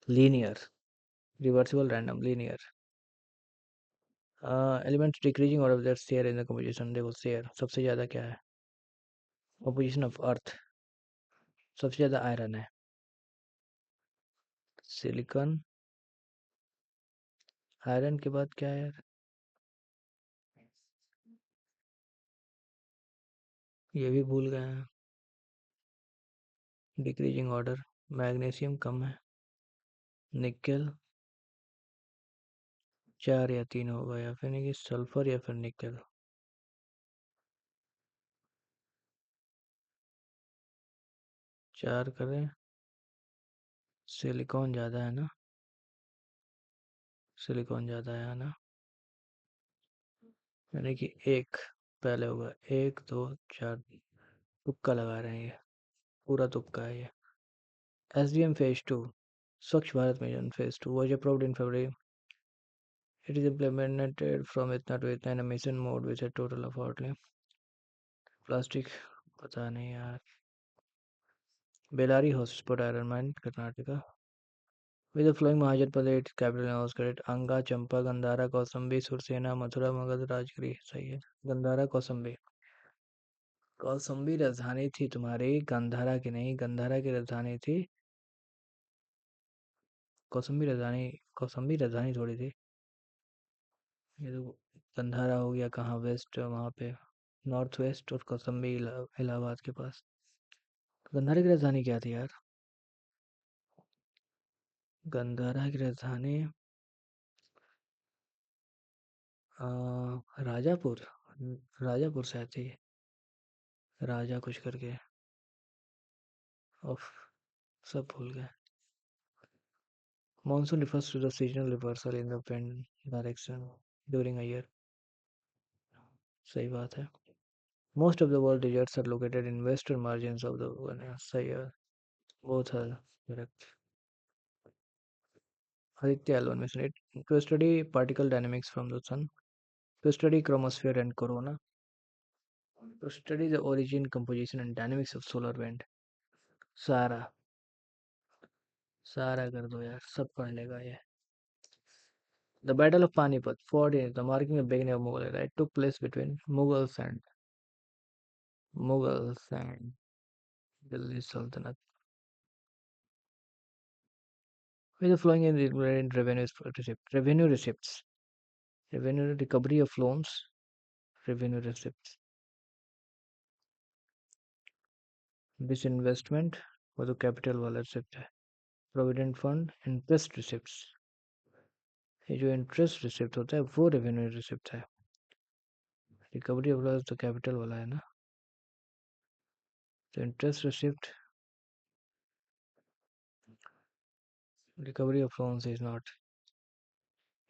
linear, reversible, random, linear. Elements decreasing order of their share in the composition. देखो share सबसे ज़्यादा क्या है? Composition of earth सबसे ज़्यादा iron है. सिलिकॉन. आयरन के बाद क्या है यार? ये भी भूल गए हैं. Decreasing order. मैग्नीशियम कम है. निकेल. चार या तीन होगा या फिर नहीं कि सल्फर या फिर निकेल. चार करें. सिलिकॉन ज़्यादा है ना. सिलिकॉन ज़्यादा है ना. यानी कि एक पहले होगा. एक दो चार. तुक्का लगा रहे हैं ये. पूरा तुक्का है ये. SDM phase 2 Swachh Bharat Mission phase 2 was approved in February. It is implemented from Itna to Itna in a mission mode with a total of outlay. Plastic पता नहीं यार. Bellary hotspot iron mine Karnataka. With the flowing Mahajapati its capital and was credit Anga, Champa, Gandhara, Kausambi, Sursena, Mathura, Magad, Rajgiri. सही है. गंधारा कौसम्बी. कौसम्बी राजधानी थी तुम्हारी. गंधारा की नहीं. गंधारा की राजधानी थी. कौसम्बी राजधानी. कौसम्बी राजधानी थोड़ी थी. ये तो गंधारा हो गया कहाँ वेस्ट वहाँ पे. नॉर्थ वेस्ट और कौसम्बी इलाहाबाद के पास. गंधारा की राजधानी क्या थी यार? गंधारा की राजधानी राजापुर. राजापुर शायद थी. राजा कुछ करके. ऑफ. सब भूल गए. Monsoon refers to the seasonal reversal in the wind direction during a year. सही बात है. Most of the world deserts are located in western margins of the सही है. Both are correct. Aditya L1 mission it to study particle dynamics from the sun, to study chromosphere and corona, to study the origin, composition and dynamics of solar wind. सारा. सारा कर दो यार. सब पढ़ लेगा ये. The Battle of Panipat, 14, the marking the beginning of Mughal era, it took place between Mughals and Delhi Sultanate. With the flowing in revenue receipts, revenue recovery of loans, revenue receipts, disinvestment वो तो capital वाला receipt है. Provident fund. Interest receipts. ये जो interest receipt होता है वो revenue receipt है. रिकवरी ऑफ लॉस तो कैपिटल वाला है ना. तो interest receipt. Recovery of loans is not.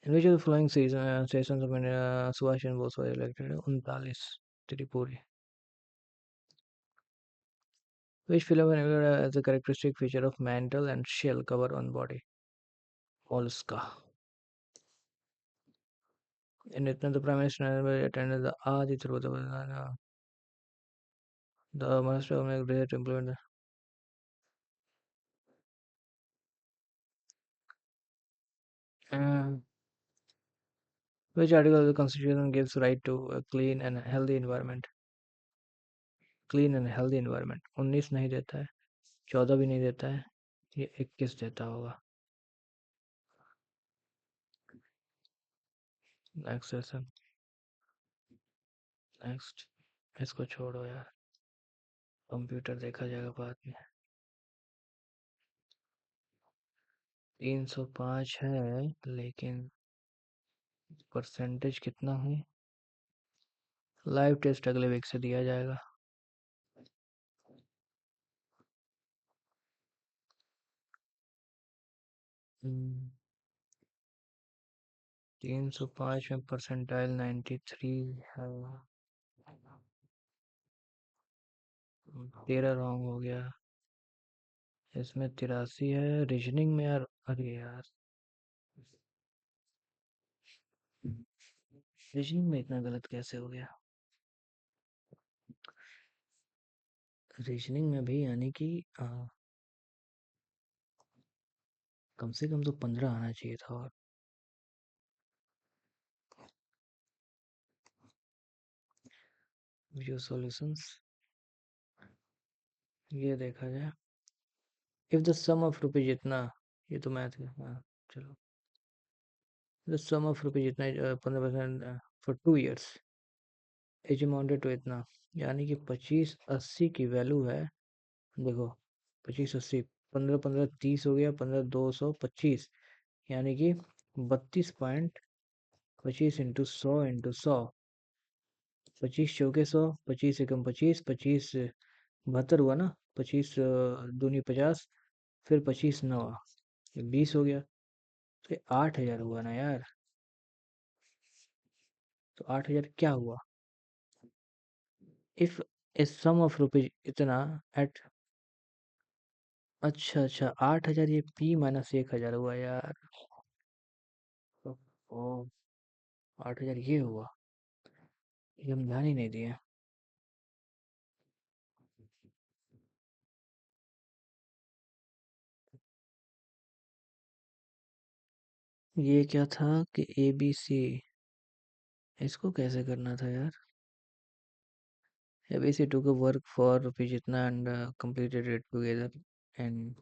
In which of the following sessions of Subhash Chandra Bose was elected? 39. Tripuri. Which film has a characteristic feature of mantle and shell cover on body? Mollusca. In it, the Prime Minister attended the Adi Tiruvadavana. The Minister of Agriculture to implement which article of the Constitution gives right to a clean and healthy environment? Clean and healthy environment. 19 नहीं देता है. 14 भी नहीं देता है. ये 21 देता होगा. Next session. नेक्स्ट. इसको छोड़ो यार. कंप्यूटर देखा जाएगा बाद में. 305 है लेकिन परसेंटेज कितना है? लाइव टेस्ट अगले वीक से दिया जाएगा. 305 में परसेंटाइल 93 है। 13 रॉन्ग हो गया। इसमें 83 है रीजनिंग में यार। अरे यार, रीजनिंग में इतना गलत कैसे हो गया। रीजनिंग में भी यानी कि कम से कम तो 15 आना चाहिए था। और व्यू सॉल्यूशंस, ये देखा जाए। If the sum of rupees इतना, ये तो मैथ है हाँ। चलो, द सम ऑफ रुपीज इतना 15% for 2 years is amounted to इतना, यानी कि 2580 की वैल्यू है। देखो 2580, 15 15 30 हो गया, 15 200 25, यानी कि 32.25 इंटू 100 25 चौके 100, 25 एकम 25, 25 72 हुआ ना। 25 दूनी 50, फिर 25 9, ये 20 हो गया। तो ये 8,000 हुआ ना यार। तो 8,000 क्या हुआ। If A sum of rupees इतना एट, अच्छा अच्छा 8,000, ये P माइनस 1,000 हुआ यार। ओ 8,000 ये हुआ, ये हम ध्यान ही नहीं दिए। ये क्या था कि ABC, इसको कैसे करना था यार। ABC टू का वर्क फॉर रुपीज इतना and completed it together and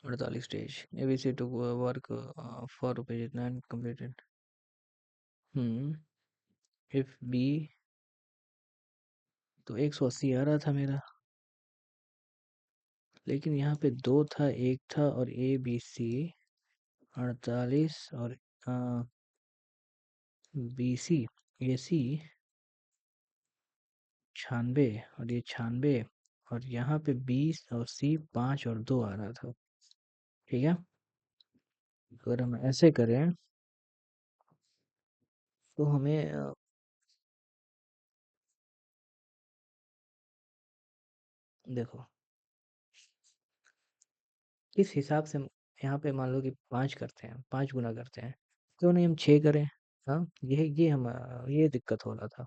48 days. ABC to work for rupees इतना and completed। Hmm if B, तो 180 आ रहा था मेरा, लेकिन यहाँ पे 2 था, 1 था, और ABC 48, और BC AC 96, और ये 96, और यहाँ पे 20, और C 5 और 2 आ रहा था। ठीक है, अगर हम ऐसे करें तो हमें देखो किस हिसाब से यहाँ पे मान लो कि 5 करते हैं, 5 गुना करते हैं, क्यों नहीं हम 6 करें। हाँ, ये हम ये दिक्कत हो रहा था।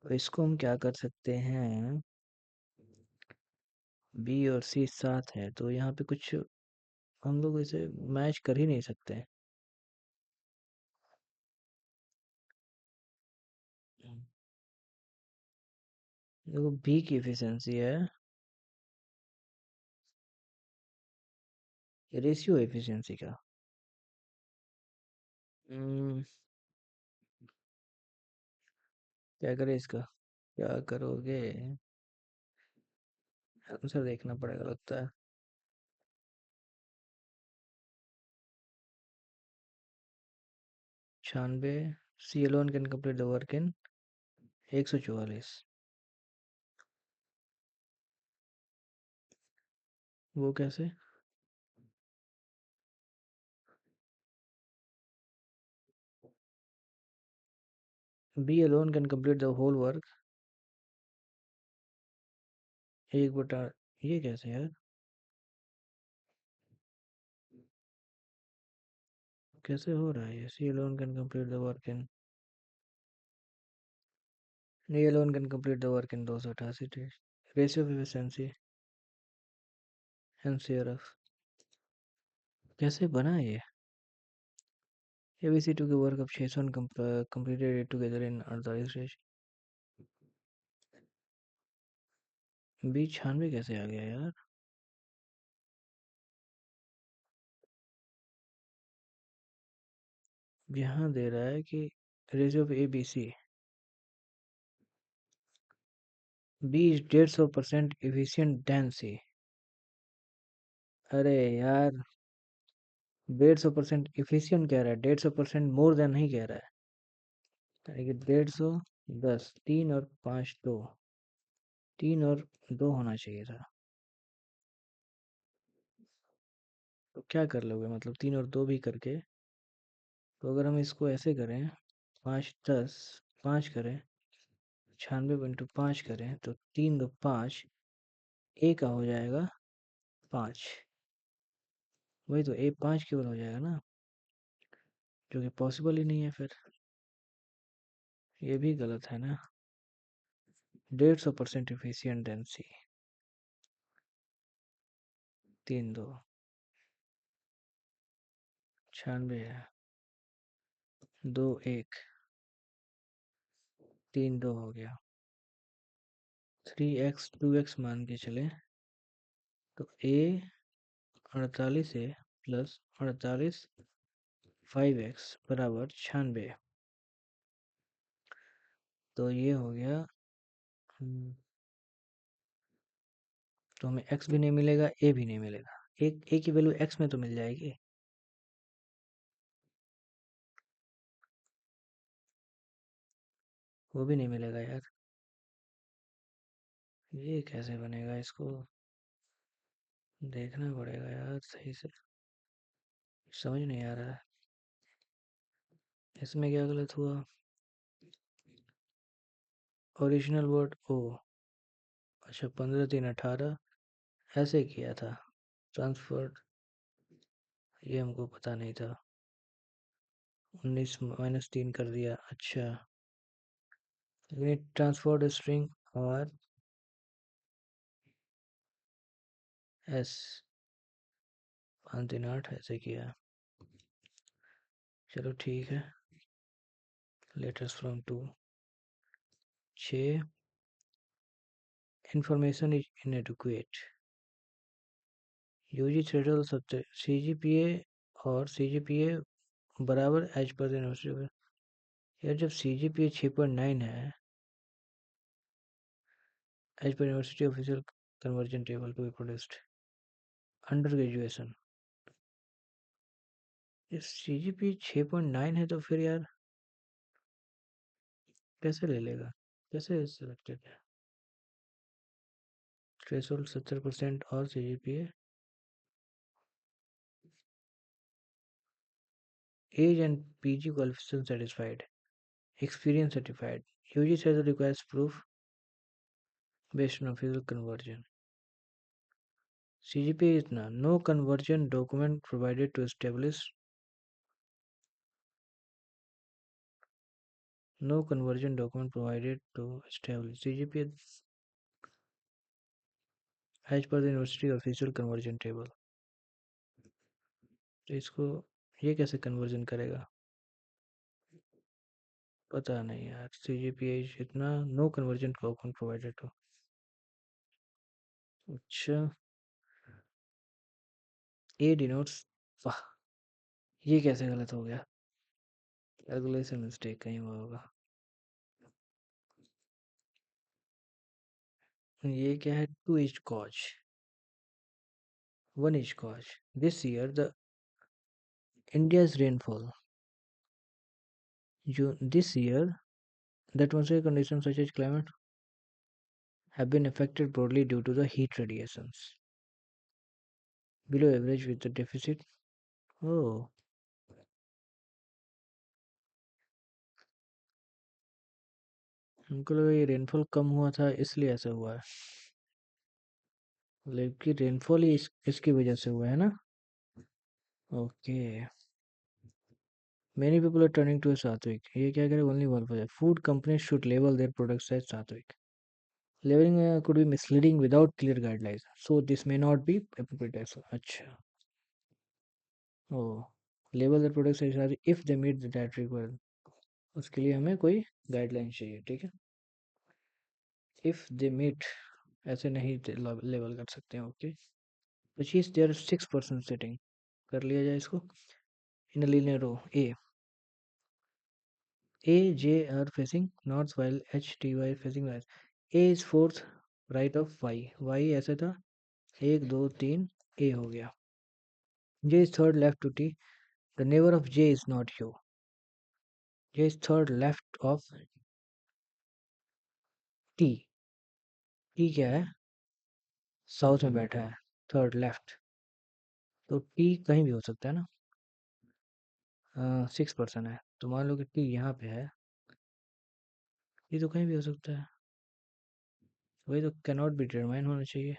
तो इसको हम क्या कर सकते हैं, B और C साथ है, तो यहाँ पे कुछ हम लोग इसे मैच कर ही नहीं सकते। देखो B की एफिशिएंसी है, रेशियो एफिशिएंसी का। हम्म, क्या करें इसका, क्या करोगे। आंसर देखना पड़ेगा लगता है। 96, C alone can complete the work in 144। वो कैसे। B alone can complete the whole work, 1/, ये कैसे यार। कैसे हो रहा है ये, C alone can complete the work in, A alone can complete the work in 288 days। Ratio of efficiency, NCRF, कैसे बना ये। ABC2 के work of 600 completed together in 48 days. B 96 कैसे आ गया यार। यहाँ दे रहा है कि ratio of ABC, B is 150% efficient then C। अरे यार, 150% एफिशिएंट कह रहा है, 150% मोर देन नहीं कह रहा है। यानी कि 150, 3 और 5 2, 3 और 2 होना चाहिए था। तो क्या कर लोगे, मतलब 3 और 2 भी करके? तो अगर हम इसको ऐसे करें, 5 10 5 करें, 96 × 5 करें, तो 3 2 5, ए का हो जाएगा 5। वही तो, ए 5 केवल हो जाएगा ना, जो कि पॉसिबल ही नहीं है फिर। ये भी गलत है ना। 150% इफिशियंट देन सी। 3 2 96 है। 2 1, 3 2 हो गया। 3x 2x मान के चले, तो ए 48 है प्लस 48 5x बराबर 96। तो ये हो गया। हम्म, तो हमें x भी नहीं मिलेगा, a भी नहीं मिलेगा। एक a की वैल्यू x में तो मिल जाएगी। वो भी नहीं मिलेगा यार। ये कैसे बनेगा, इसको देखना पड़ेगा यार सही से। समझ नहीं आ रहा है इसमें क्या गलत हुआ। ओरिजिनल वर्ड ओ, अच्छा 15 3 18 ऐसे किया था। ट्रांसफर, ये हमको पता नहीं था। 19 - 3 कर दिया, अच्छा। ट्रांसफर्ड स्ट्रिंग और एस 5 3 8 ऐसे किया। चलो ठीक है। Letters from to 6, information is inadequate. UG threshold 70, CGPA और सीजीपीए बराबर एज पर यूनिवर्सिटी। यार जब सीजीपीए 6.9 है, as per university official conversion table to be produced under graduation. CGPA 6.9 है तो फिर यार कैसे ले लेगा, कैसे सिलेक्टेड है? थ्रेशोल्ड 70% और CGPA, age and PG qualification satisfied, experience certified. UG says it requires proof based on official conversion. CGPA is no conversion document provided to establish, no conversion document provided to establish CGPA as per the university official conversion table. तो इसको ये कैसे conversion करेगा, पता नहीं यार। CGPA इतना no conversion document provided हो। अच्छा, ए डिनोट्स, वाह, ये कैसे गलत हो गया? कैलकुलेशन मिस्टेक कहीं हुआ होगा। ये क्या है, 2 is cause 1 is cause. This year, the India's rainfall. This year, the atmospheric conditions such as climate have been affected broadly due to the heat radiations below average with the deficit. Oh, हमको लगा ये rainfall कम हुआ था इसलिए ऐसा हुआ है, लेकिन रेनफॉल ही इसकी वजह से हुआ है ना। Okay. Many people are turning to a Sattvic. ये क्या करे, only one for food companies should label their products as Sattvic. Labeling could be misleading without clear guidelines, so this may not be appropriate as well. अच्छा, ओ, label the products as if they meet the dietary requirement, उसके लिए हमें कोई guideline चाहिए, ठीक है। If they meet ऐसे नहीं लेबल कर सकते हैं, ओके। पच्चीस देयर 6% सेटिंग कर लिया जाए इसको। In linear row A J R facing north while H T Y facing west. A is fourth right of Y, Y ऐसे था 1 2 3, ए हो गया। J is third left to T, the neighbour of J is not U. J is third left of T, T क्या है, south में बैठा है, third left. तो टी कहीं भी हो सकता है ना। 6% है, तो मान लो कि टी यहाँ पे है, ये तो कहीं भी हो सकता है, वही तो कैन नॉट बी डिटरमाइन होना चाहिए।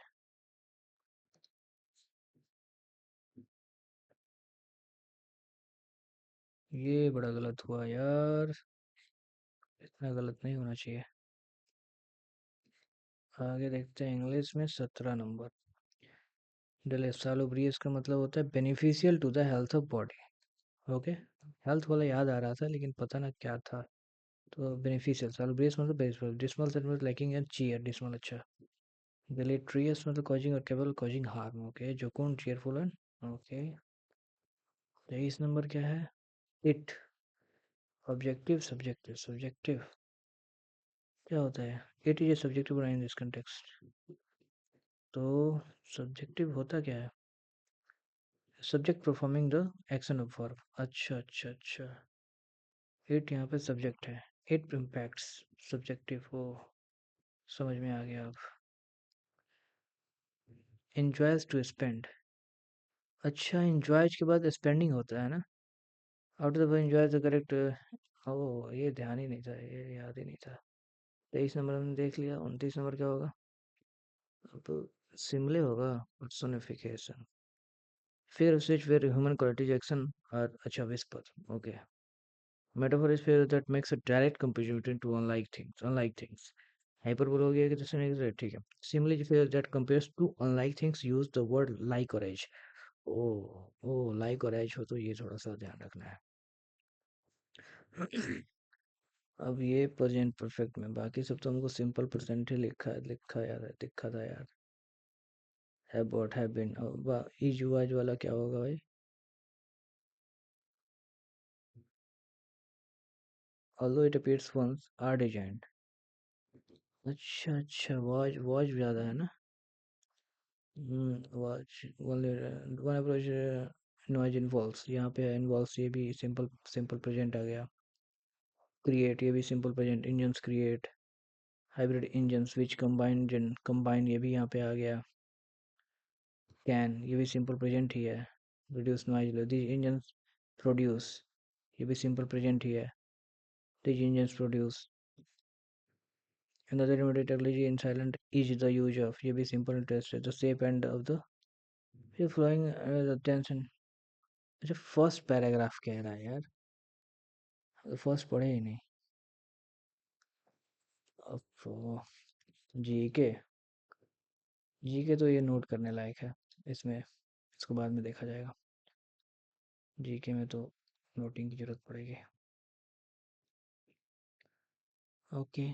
ये बड़ा गलत हुआ यार, इतना गलत नहीं होना चाहिए। आगे देखते हैं, इंग्लिश में 17 नंबर। डेल सालोब्रियस का मतलब होता है beneficial to the health of body. Okay, health वाला याद आ रहा था लेकिन पता ना क्या था। तो बेनिफिशियल सालोब्रियस मतलब बेनिफिशियल, डिस्मल से मतलब लैकिंग एंड चीयर, डिस्मल अच्छा। डिलीट्रियस मतलब कॉजिंग और केवल कॉजिंग हार्म। ओके, जोकून चीयरफुल एंड। ओके, 23 नंबर क्या है? इट, ऑब्जेक्टिव सब्जेक्टिव, सब्जेक्टिव क्या होता है? It is a subjective in this context. तो सब्जेक्टिव होता क्या है? Subject performing the action of verb. अच्छा अच्छा अच्छा, इट यहाँ पे सब्जेक्ट है, इट इम्पैक्ट्स सब्जेक्टिव को, समझ में आ गया अब। एंजॉयज टू स्पेंड, अच्छा एंजॉयज के बाद स्पेंडिंग होता है ना। Out of enjoy the correct. ओ, ये ध्यान ही नहीं था, ये याद ही नहीं था। 23 नंबर हमने देख लिया, 29 नंबर क्या होगा? अब सिमले होगा, पर्सोनिफिकेशन। फिर switch where human qualities action और अच्छा whisper. Okay, metaphor is figure that makes a direct comparison between two unlike things. Unlike things. Hyperbole हो गया कि जैसे नहीं, ठीक है। Simile is figure that compares two unlike things. Use the word like or edge. O like और edge हो तो ये थोड़ा सा ध्यान रखना है। अब ये प्रेजेंट परफेक्ट में, बाकी सब तो हमको सिंपल प्रेजेंट ही लिखा यार दिखा था यार। Have bought have been. Is you आज वाला क्या होगा भाई? Although it appears once are designed। अच्छा अच्छा, वॉच ज्यादा है ना। watch only one approach noise involves, यहाँ पे involves ये भी सिंपल सिंपल प्रेजेंट आ गया। क्रिएट ये भी simple present, engines create, hybrid engines which combine ये भी यहाँ पे आ गया। कैन ये भी सिंपल प्रेजेंट ही है। Reduce noise, these engines produce ये भी सिंपल प्रेजेंट ही है। These engines produce. another immediate technology in silent is the use of, ये भी सिंपल इंटरेस्ट है। the shape and of the flowing the tension। अच्छा, first paragraph कह रहा है यार, फर्स्ट पढ़े ही नहीं। अब तो जीके, जीके तो ये नोट करने लायक है, इसमें इसको बाद में देखा जाएगा। जीके में तो नोटिंग की जरूरत पड़ेगी। ओके।